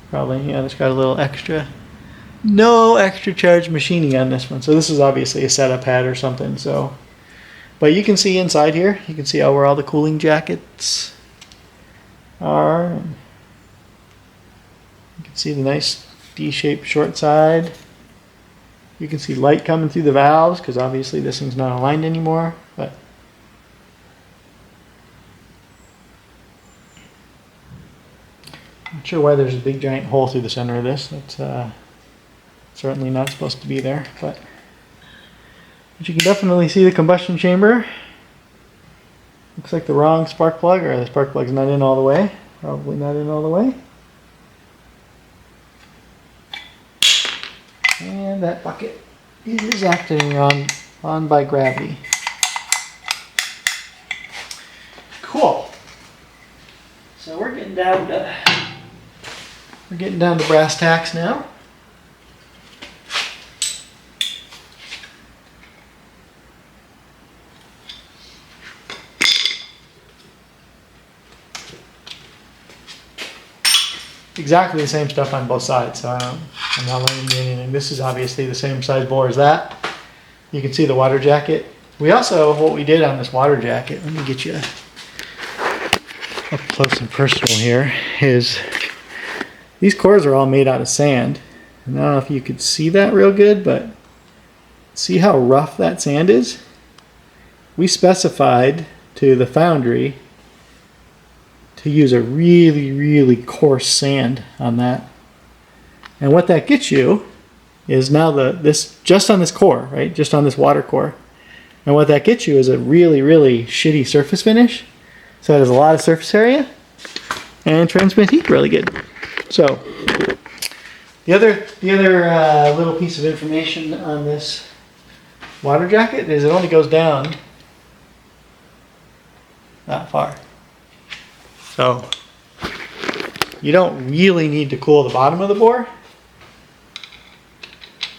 Probably, yeah, it's got a little extra. No extra charge machining on this one. So this is obviously a setup pad or something. So, but you can see inside here, you can see where all the cooling jackets are. You can see the nice D-shaped short side. You can see light coming through the valves because obviously this thing's not aligned anymore. But I'm not sure why there's a big giant hole through the center of this. That's certainly not supposed to be there, but you can definitely see the combustion chamber. Looks like the wrong spark plug, or the spark plug's not in all the way. Probably not in all the way. And that bucket is acting on by gravity. Cool. So we're getting down to brass tacks now. Exactly the same stuff on both sides, so I'm not learning anything. This is obviously the same size bore as that. You can see the water jacket. We also, what we did on this water jacket, let me get you up close and personal here, is these cores are all made out of sand. And I don't know if you could see that real good, but see how rough that sand is? We specified to the foundry to use a really, really coarse sand on that. And what that gets you is now this just on this core, right? Just on this water core. And what that gets you is a really, really shitty surface finish. So it has a lot of surface area and transmits heat really good. So the other little piece of information on this water jacket is it only goes down that far. So you don't really need to cool the bottom of the bore.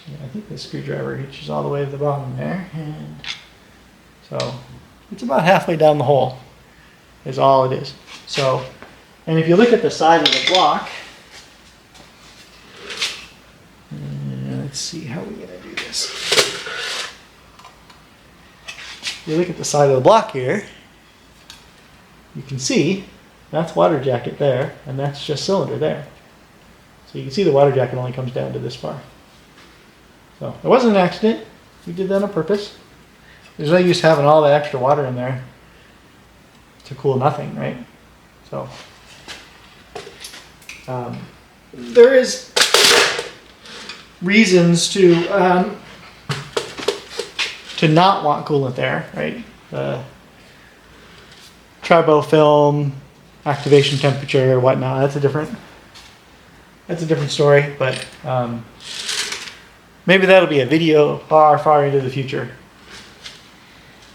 Yeah, I think the screwdriver reaches all the way to the bottom there, and so it's about halfway down the hole is all it is. So, and if you look at the side of the block, let's see how we're gonna do this. If you look at the side of the block here, you can see that's water jacket there, and that's just cylinder there. So you can see the water jacket only comes down to this far. So it wasn't an accident. We did that on purpose. There's no use having all that extra water in there to cool nothing, right? So there is reasons to not want coolant there, right? Tribofilm, activation temperature, whatnot. That's a different story. But maybe that'll be a video far, far into the future.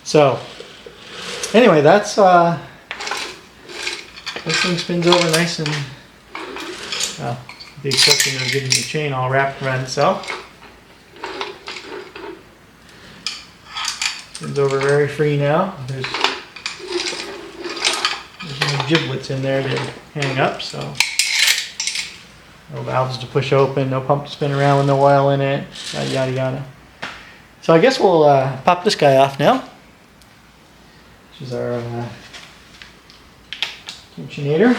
So anyway, that's this thing spins over nice and the exception of getting the chain all wrapped around itself. Spins over very free now. There's no giblets in there to hang up, so no valves to push open, no pump to spin around with no oil in it, yada yada yada. So I guess we'll pop this guy off now, which is our tensionator.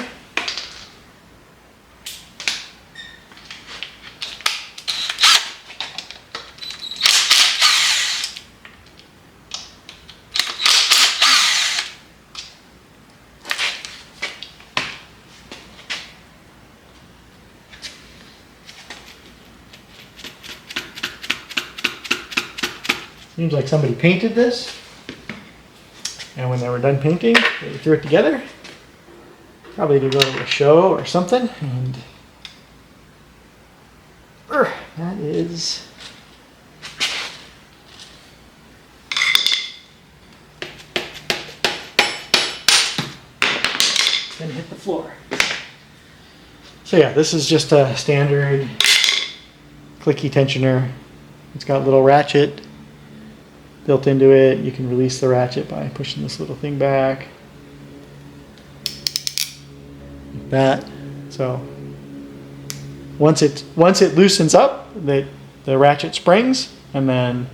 Seems like somebody painted this, and when they were done painting, they threw it together, probably to go to a show or something, and that is gonna hit the floor. So yeah, this is just a standard clicky tensioner. It's got a little ratchet built into it. You can release the ratchet by pushing this little thing back like that. So once it loosens up, the ratchet springs, and then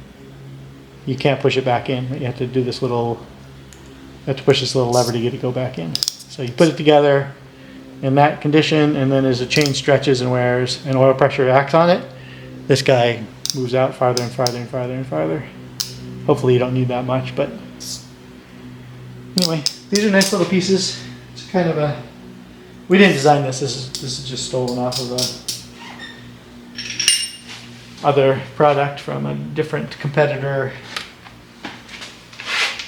you can't push it back in. You have to do this little, you have to push this little lever to get it to go back in. So you put it together in that condition, and then as the chain stretches and wears and oil pressure acts on it, this guy moves out farther and farther and farther and farther. Hopefully you don't need that much, but anyway, these are nice little pieces. It's kind of a, we didn't design this. This is just stolen off of a other product from a different competitor,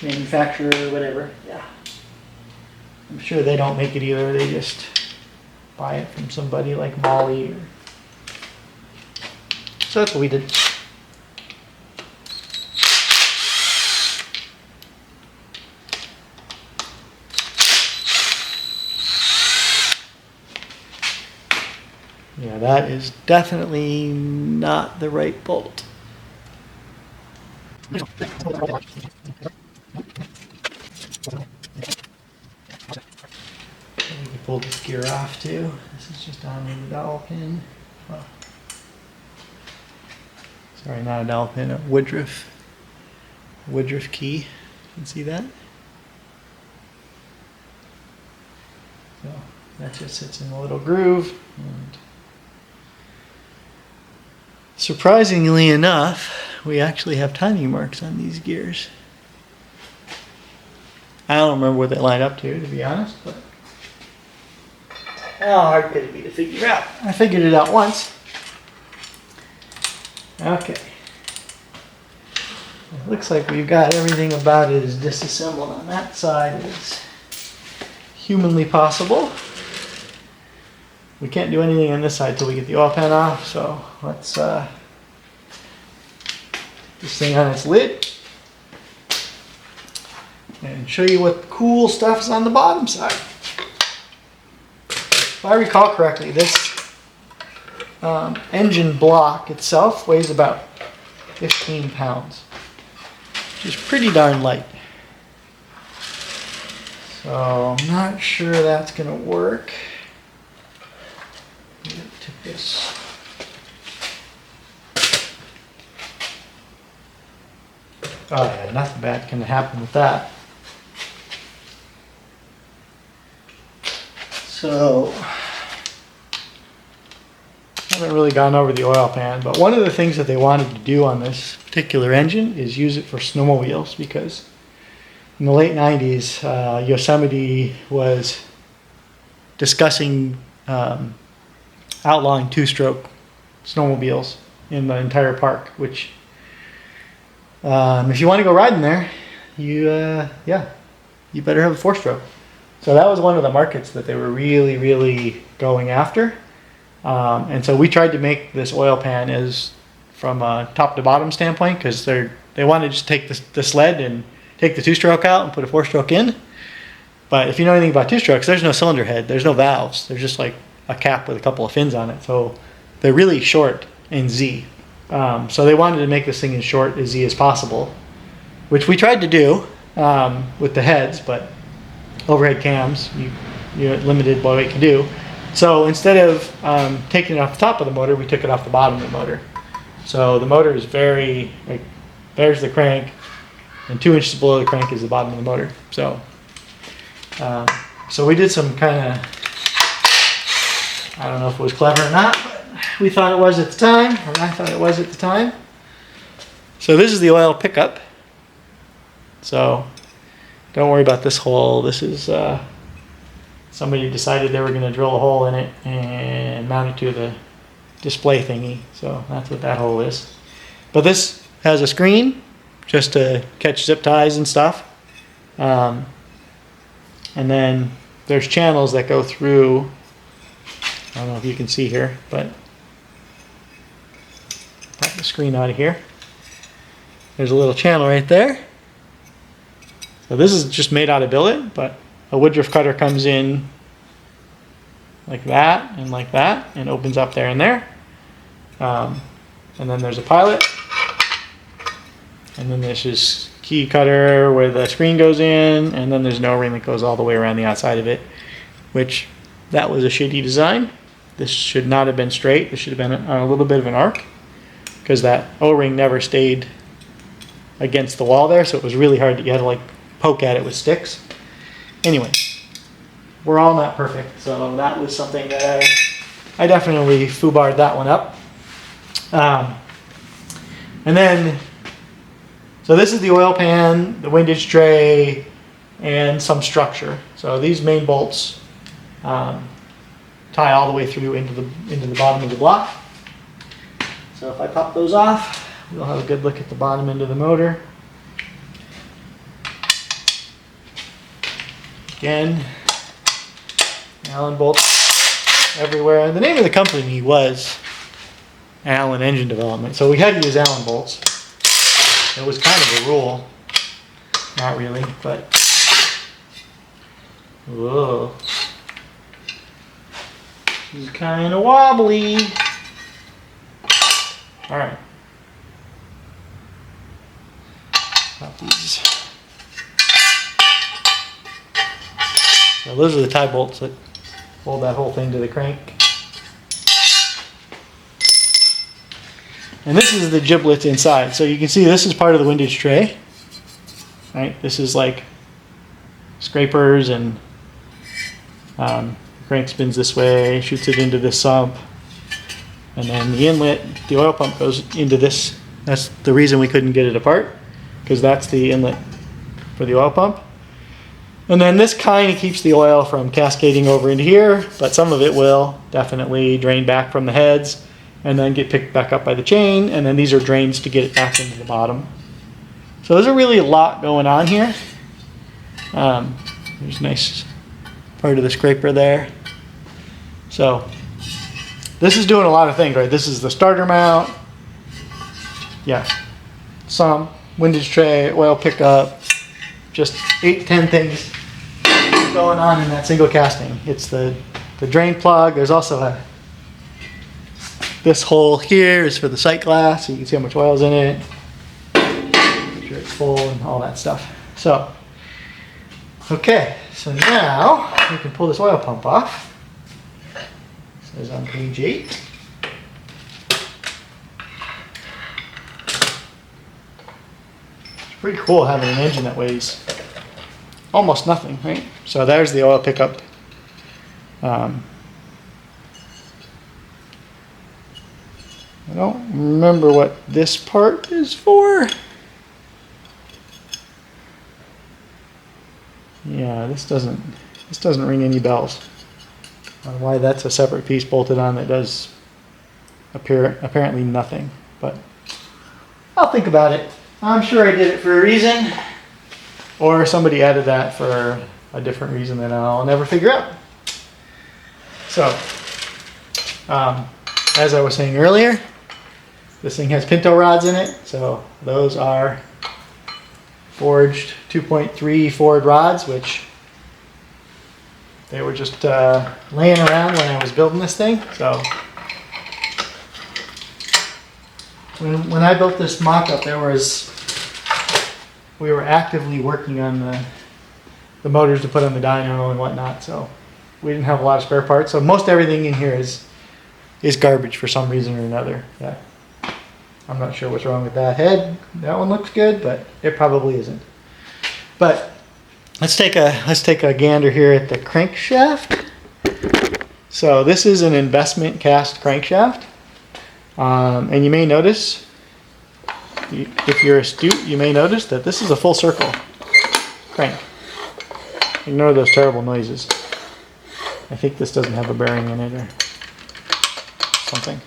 manufacturer, or whatever. Yeah, I'm sure they don't make it either. They just buy it from somebody like Molly. So that's what we did. Yeah, that is definitely not the right bolt. You can pull this gear off too. This is just on the dowel pin. Well, sorry, not a dowel pin, a Woodruff key. You can see that? So that just sits in a little groove. And surprisingly enough, we actually have timing marks on these gears. I don't remember what they line up to be honest, but how hard could it be to figure out? I figured it out once. Okay. It looks like we've got everything about it as disassembled on that side as humanly possible. We can't do anything on this side till we get the oil pan off, so let's put this thing on its lid and show you what cool stuff's on the bottom side. I recall correctly, this engine block itself weighs about 15 pounds, which is pretty darn light. So I'm not sure that's going to work. Tip this. Oh yeah, nothing bad can happen with that. So, I haven't really gone over the oil pan, but one of the things that they wanted to do on this particular engine is use it for snowmobiles, because in the late 90s, Yosemite was discussing outlawing two-stroke snowmobiles in the entire park, which if you want to go riding there, you better have a four-stroke. So that was one of the markets that they were really, really going after. And so we tried to make this oil pan as from a top to bottom standpoint, because they wanted to just take the sled and take the two-stroke out and put a four-stroke in. But if you know anything about two-strokes, there's no cylinder head, there's no valves. There's just like a cap with a couple of fins on it. So they're really short in Z. So they wanted to make this thing as short as Z as possible, which we tried to do with the heads, but overhead cams, you're limited by what you can do. So instead of taking it off the top of the motor, we took it off the bottom of the motor. So the motor is very, like, there's the crank, and 2 inches below the crank is the bottom of the motor. So, so we did some kind of, I don't know if it was clever or not, but we thought it was at the time, or I thought it was at the time. So this is the oil pickup. So don't worry about this hole. This is, somebody decided they were going to drill a hole in it and mount it to the display thingy. So that's what that hole is. But this has a screen just to catch zip ties and stuff. And then there's channels that go through. I don't know if you can see here, but pop the screen out of here. There's a little channel right there. So this is just made out of billet, but a Woodruff cutter comes in like that and opens up there and there. And then there's a pilot. And then this is key cutter where the screen goes in, and then there's an O-ring that goes all the way around the outside of it, which that was a shitty design. This should not have been straight. This should have been on a little bit of an arc, because that O-ring never stayed against the wall there, so it was really hard. You had to like poke at it with sticks. Anyway, we're all not perfect, so that was something that I definitely foobarred that one up. And then, so this is the oil pan, the windage tray, and some structure. So these main bolts tie all the way through into the bottom of the block. So if I pop those off, we'll have a good look at the bottom end of the motor. Again, Allen bolts everywhere. The name of the company was Allen Engine Development, so we had to use Allen bolts. It was kind of a rule. Not really, but whoa. This is kind of wobbly. All right. Pop these. So those are the tie bolts that hold that whole thing to the crank. And this is the giblets inside. So you can see this is part of the windage tray. Right? This is like scrapers, and the crank spins this way, shoots it into this sump. And then the inlet, the oil pump goes into this. That's the reason we couldn't get it apart, because that's the inlet for the oil pump. And then this kind of keeps the oil from cascading over into here, but some of it will definitely drain back from the heads and then get picked back up by the chain, and then these are drains to get it back into the bottom. So there's really a lot going on here. There's a nice part of the scraper there. So this is doing a lot of things, right? This is the starter mount. Yeah, some windage tray, oil pickup, just 8-10 things going on in that single casting. It's the the drain plug. There's also this hole here is for the sight glass, so you can see how much oil's in it. Make sure it's full and all that stuff. So, okay, so now we can pull this oil pump off. It says on page 8. It's pretty cool having an engine that weighs almost nothing, right? So there's the oil pickup. I don't remember what this part is for. Yeah, this doesn't ring any bells on why that's a separate piece bolted on that does apparently nothing. But I'll think about it. I'm sure I did it for a reason, or somebody added that for a different reason that I'll never figure out. So, as I was saying earlier, this thing has pinto rods in it, so those are forged 2.3 Ford rods, which they were just laying around when I was building this thing. So when I built this mock-up, we were actively working on the motors to put on the dyno and whatnot, so we didn't have a lot of spare parts. So most everything in here is garbage for some reason or another. Yeah. I'm not sure what's wrong with that head. That one looks good, but it probably isn't. But let's take a gander here at the crankshaft. So this is an investment cast crankshaft, and you may notice, if you're astute, you may notice that this is a full circle crank. Ignore those terrible noises. I think this doesn't have a bearing in it or something.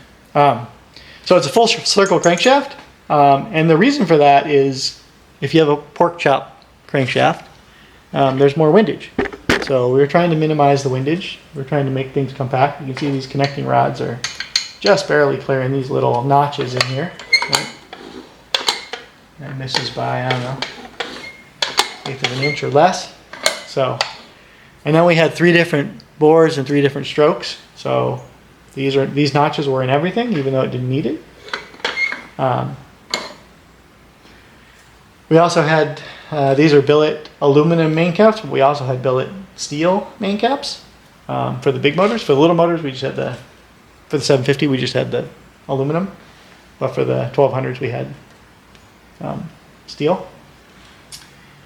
So it's a full circle crankshaft, and the reason for that is if you have a pork chop crankshaft, there's more windage. So we're trying to minimize the windage. We're trying to make things compact. You can see these connecting rods are just barely clearing these little notches in here. Right? And this is by, I don't know, 1/8 of an inch or less. So, and then we had 3 different bores and 3 different strokes. So these notches were in everything, even though it didn't need it. We also had, these are billet aluminum main caps, but we also had billet steel main caps for the big motors. For the little motors, we just had for the 750, we just had the aluminum. But for the 1200s, we had steel.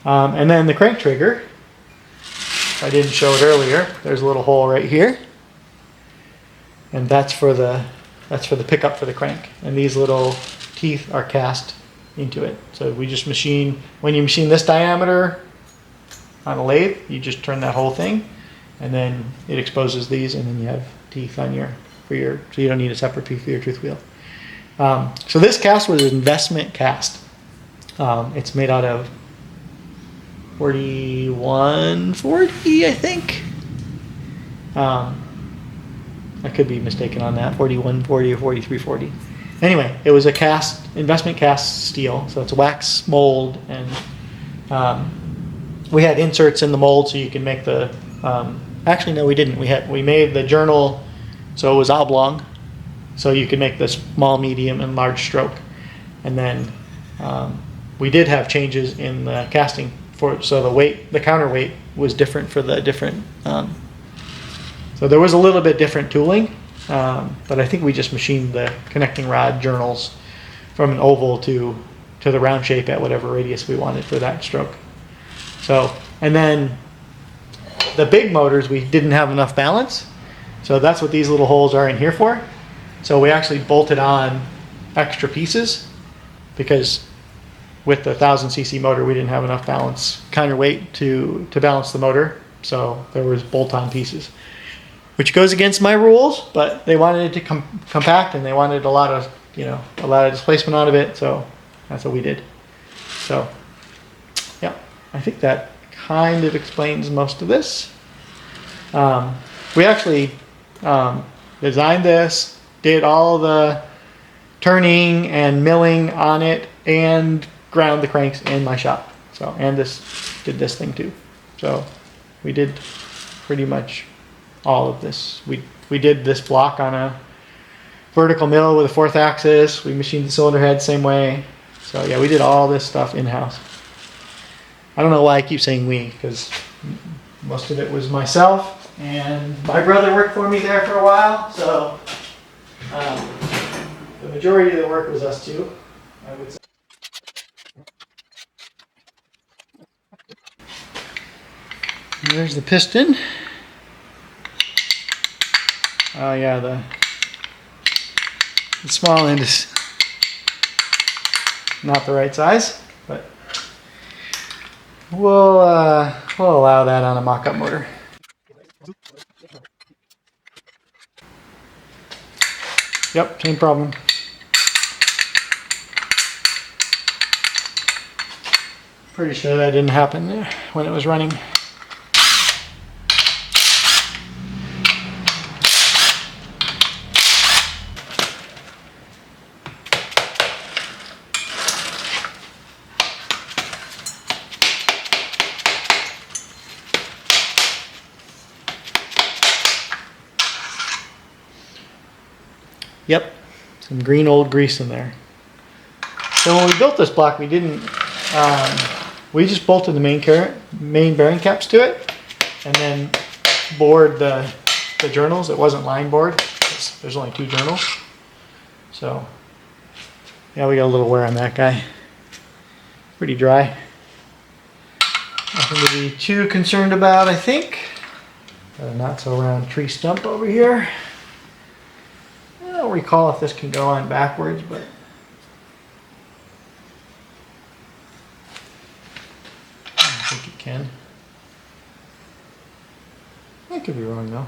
And then the crank trigger, I didn't show it earlier. There's a little hole right here. And that's for the pickup for the crank. And these little teeth are cast into it. So we just machine, when you machine this diameter on a lathe, you just turn that whole thing, and then it exposes these, and then you have teeth on so you don't need a separate piece for your tooth wheel. So this cast was an investment cast. It's made out of 4140, I think. I could be mistaken on that, 4140 or 4340. Anyway, it was a investment cast steel, so it's a wax mold, and we had inserts in the mold so you can make the, actually no we didn't, we made the journal so it was oblong, so you could make the small, medium, and large stroke. And then we did have changes in the casting so the counterweight was different for the different, so there was a little bit different tooling, but I think we just machined the connecting rod journals from an oval to the round shape at whatever radius we wanted for that stroke. So, and then the big motors, we didn't have enough balance, so that's what these little holes are in here for. So we actually bolted on extra pieces because with the 1000cc motor we didn't have enough counterweight to balance the motor, so there was bolt-on pieces, which goes against my rules, but they wanted it to compact, and they wanted a lot of displacement out of it, so that's what we did. So yeah, I think that kind of explains most of this. We actually designed this, did all the turning and milling on it, and ground the cranks in my shop. So, and did this thing too. So we did pretty much all of this. We did this block on a vertical mill with a 4th axis. We machined the cylinder head same way. So yeah, we did all this stuff in-house. I don't know why I keep saying we, because most of it was myself, and my brother worked for me there for a while, so the majority of the work was us two, I would say. There's the piston. Oh yeah, the small end is not the right size, but we'll allow that on a mock-up motor. Yep, same problem. Pretty sure that didn't happen there when it was running. Yep, some green old grease in there. So when we built this block, we didn't, we just bolted the main bearing caps to it, and then bored the journals. It wasn't line bored. There's only 2 journals. So yeah, we got a little wear on that guy. Pretty dry. Nothing to be too concerned about, I think. Got a not so round tree stump over here. I don't recall if this can go on backwards, but I don't think it can. I could be wrong though.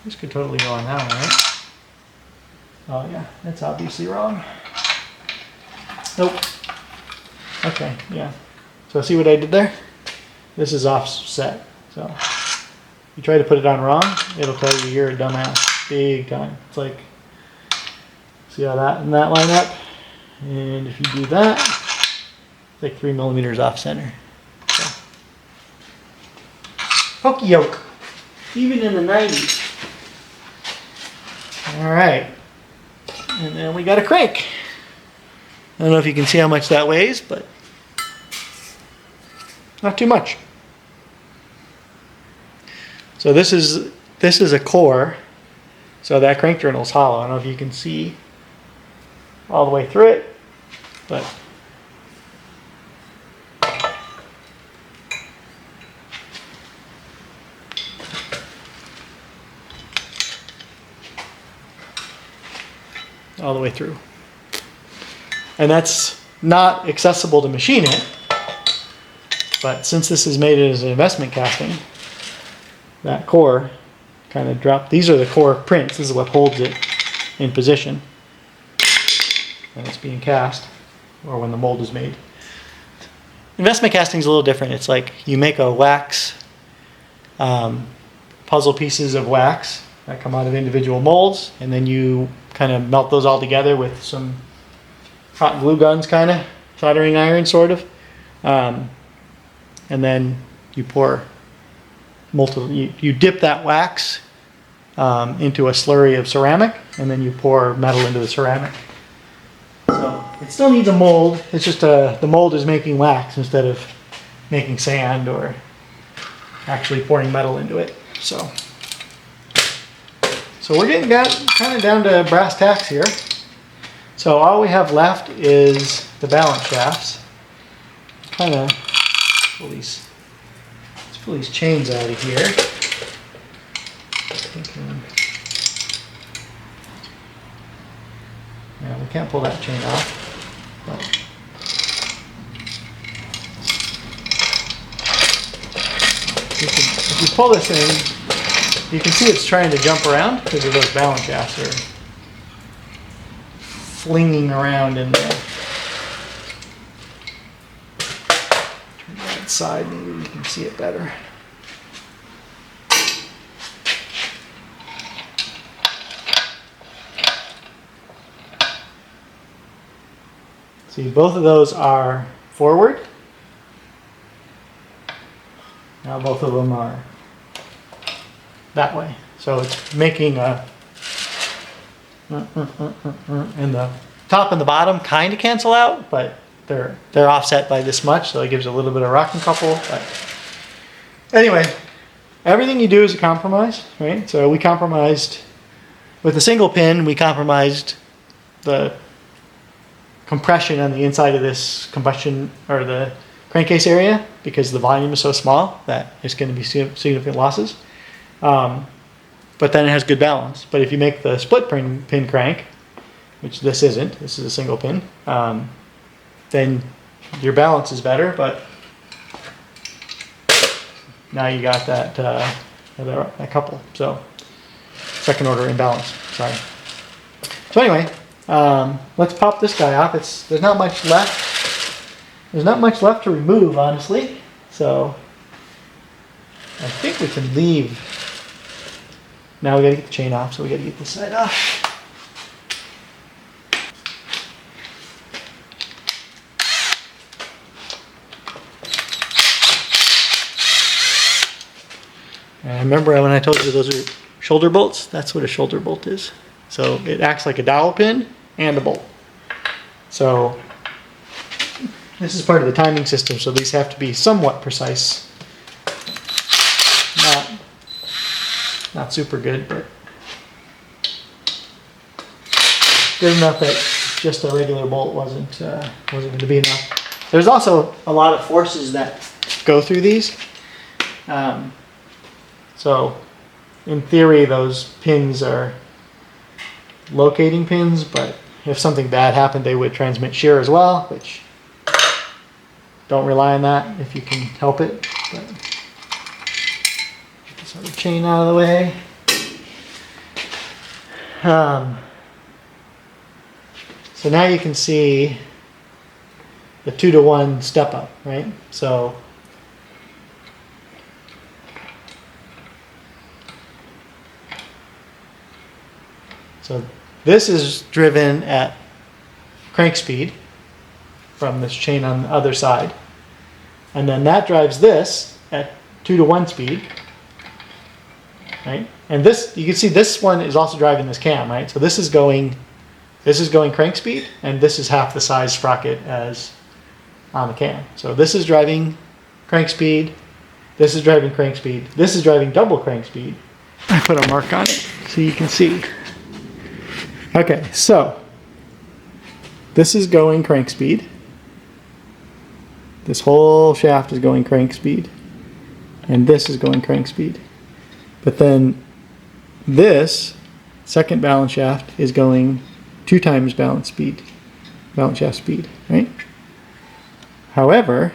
This could totally go on that one, right? Oh yeah, that's obviously wrong. Nope. Okay, yeah. So see what I did there? This is offset. So if you try to put it on wrong, it'll tell you you're a dumbass. Big time. It's like, see how that and that line up? And if you do that, it's like 3 millimeters off center. So. Hokey yoke. Even in the 90s. Alright. And then we got a crank. I don't know if you can see how much that weighs, but not too much. So this is a core. So that crank journal is hollow. I don't know if you can see all the way through it, but all the way through. And that's not accessible to machine it, but since this is made as an investment casting, that core kind of dropped. These are the core prints. This is what holds it in position when it's being cast or when the mold is made. Investment casting is a little different. It's like you make a wax, puzzle pieces of wax that come out of individual molds, and then you kind of melt those all together with some hot glue guns, kind of soldering iron, sort of, and then you pour multiple. You dip that wax into a slurry of ceramic, and then you pour metal into the ceramic. So it still needs a mold. It's just the mold is making wax instead of making sand or actually pouring metal into it. So we're getting kind of down to brass tacks here. So all we have left is the balance shafts. Kind of pull these chains out of here. Yeah, we can't pull that chain off. But if you pull this thing, you can see it's trying to jump around because of those balance shafts are flinging around in there. Turn that side, maybe you can see it better. See, both of those are forward. Now both of them are that way. So it's making a, and the top and the bottom kind of cancel out, but they're offset by this much, so it gives a little bit of rocking couple. But anyway, everything you do is a compromise, right? So we compromised with a single pin. We compromised the compression on the inside of this combustion or the crankcase area because the volume is so small that it's going to be significant losses. But then it has good balance. But if you make the split pin crank, which this isn't, this is a single pin, then your balance is better, but now you got that, that couple. So second order imbalance, sorry. So anyway, let's pop this guy off. There's not much left. There's not much left to remove, honestly. So I think we can leave. Now we gotta get the chain off, so we gotta get this side off. And remember when I told you those are shoulder bolts? That's what a shoulder bolt is. So it acts like a dowel pin and a bolt. So this is part of the timing system, so these have to be somewhat precise. Not super good, but good enough that just a regular bolt wasn't going to be enough. There's also a lot of forces that go through these. So in theory, those pins are locating pins, but if something bad happened, they would transmit shear as well, which don't rely on that if you can help it. But get this other chain out of the way. So now you can see the 2-to-1 step up, right? So this is driven at crank speed from this chain on the other side. And then that drives this at 2-to-1 speed, right? And this, you can see this one is also driving this cam, right? So this is going crank speed, and this is half the size sprocket as on the cam. So this is driving crank speed, this is driving crank speed, this is driving double crank speed. I put a mark on it so you can see. Okay, so this is going crank speed. This whole shaft is going crank speed. And this is going crank speed. But then this second balance shaft is going 2 times balance shaft speed, right? However,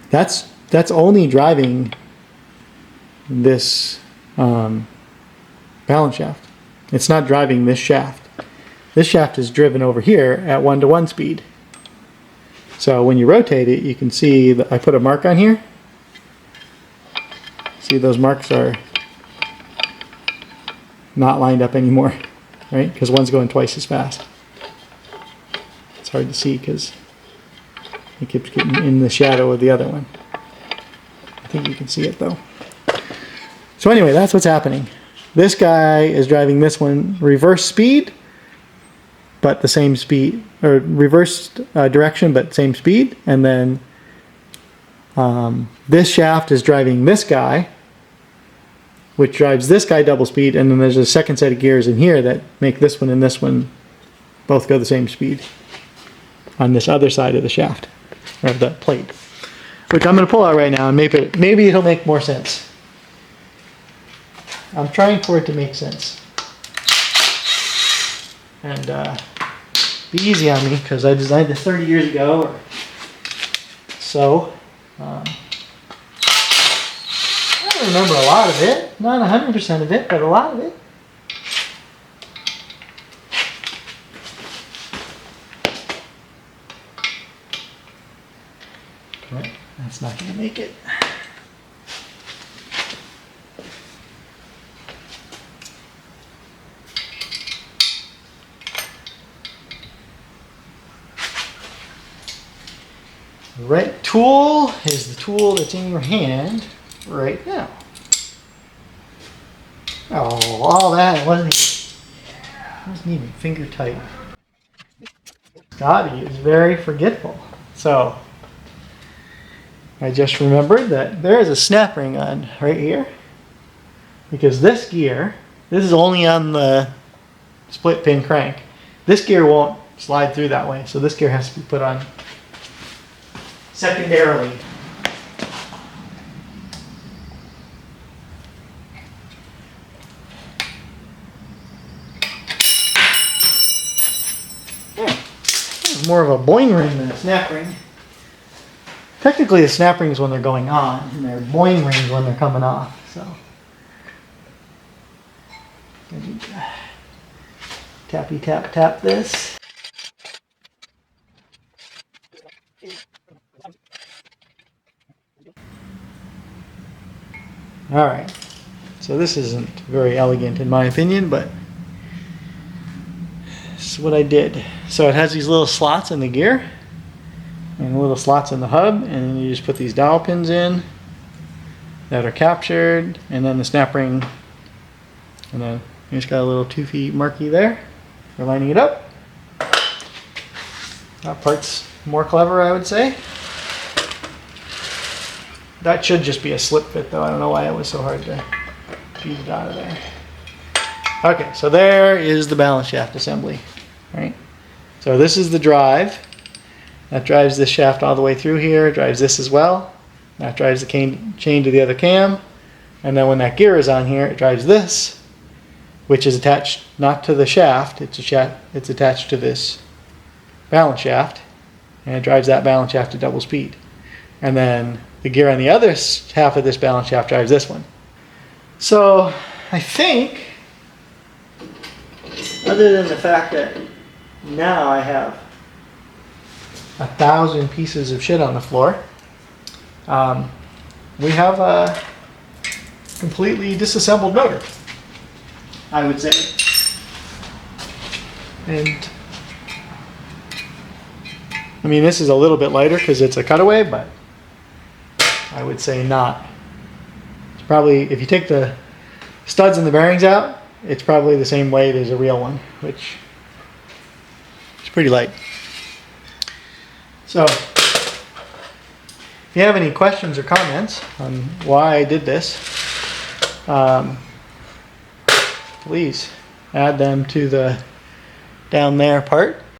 that's only driving this balance shaft. It's not driving this shaft. This shaft is driven over here at 1-to-1 speed. So when you rotate it, you can see that I put a mark on here. See, those marks are not lined up anymore, right? Because one's going twice as fast. It's hard to see because it keeps getting in the shadow of the other one. I think you can see it though. So anyway, that's what's happening. This guy is driving this one reverse speed, but the same speed, or reversed direction, but same speed. And then this shaft is driving this guy, which drives this guy double speed. And then there's a second set of gears in here that make this one and this one both go the same speed on this other side of the shaft, or the plate, which I'm going to pull out right now, and maybe it'll make more sense. I'm trying for it to make sense. And be easy on me because I designed this 30 years ago or so. I don't remember a lot of it, not 100% of it, but a lot of it. Okay, that's not going to make it. The right tool is the tool that's in your hand right now. Oh, all that wasn't even finger tight. Scotty is very forgetful. So I just remembered that there is a snap ring on right here, because this gear, this is only on the split pin crank. This gear won't slide through that way, so this gear has to be put on secondarily. It's more of a boing ring than a snap ring. Technically, the snap ring is when they're going on, and they're boing rings when they're coming off. So, tappy tap tap this. All right. So this isn't very elegant in my opinion, but this is what I did. So it has these little slots in the gear and little slots in the hub, and then you just put these dowel pins in that are captured, and then the snap ring, and then you just got a little 2 feet marky there for lining it up. That part's more clever, I would say. That should just be a slip fit though. I don't know why it was so hard to feed it out of there. Okay, so there is the balance shaft assembly, right? So this is the drive. That drives this shaft all the way through here, drives this as well. That drives the chain to the other cam. And then when that gear is on here, it drives this, which is attached not to the shaft, it's attached to this balance shaft, and it drives that balance shaft to double speed. And then the gear on the other half of this balance shaft drives this one. So I think, other than the fact that now I have 1,000 pieces of shit on the floor, we have a completely disassembled motor, I would say. And I mean, this is a little bit lighter because it's a cutaway, but I would say not. It's probably, if you take the studs and the bearings out, it's probably the same weight as a real one, which is pretty light. So, if you have any questions or comments on why I did this, please add them to the down there part.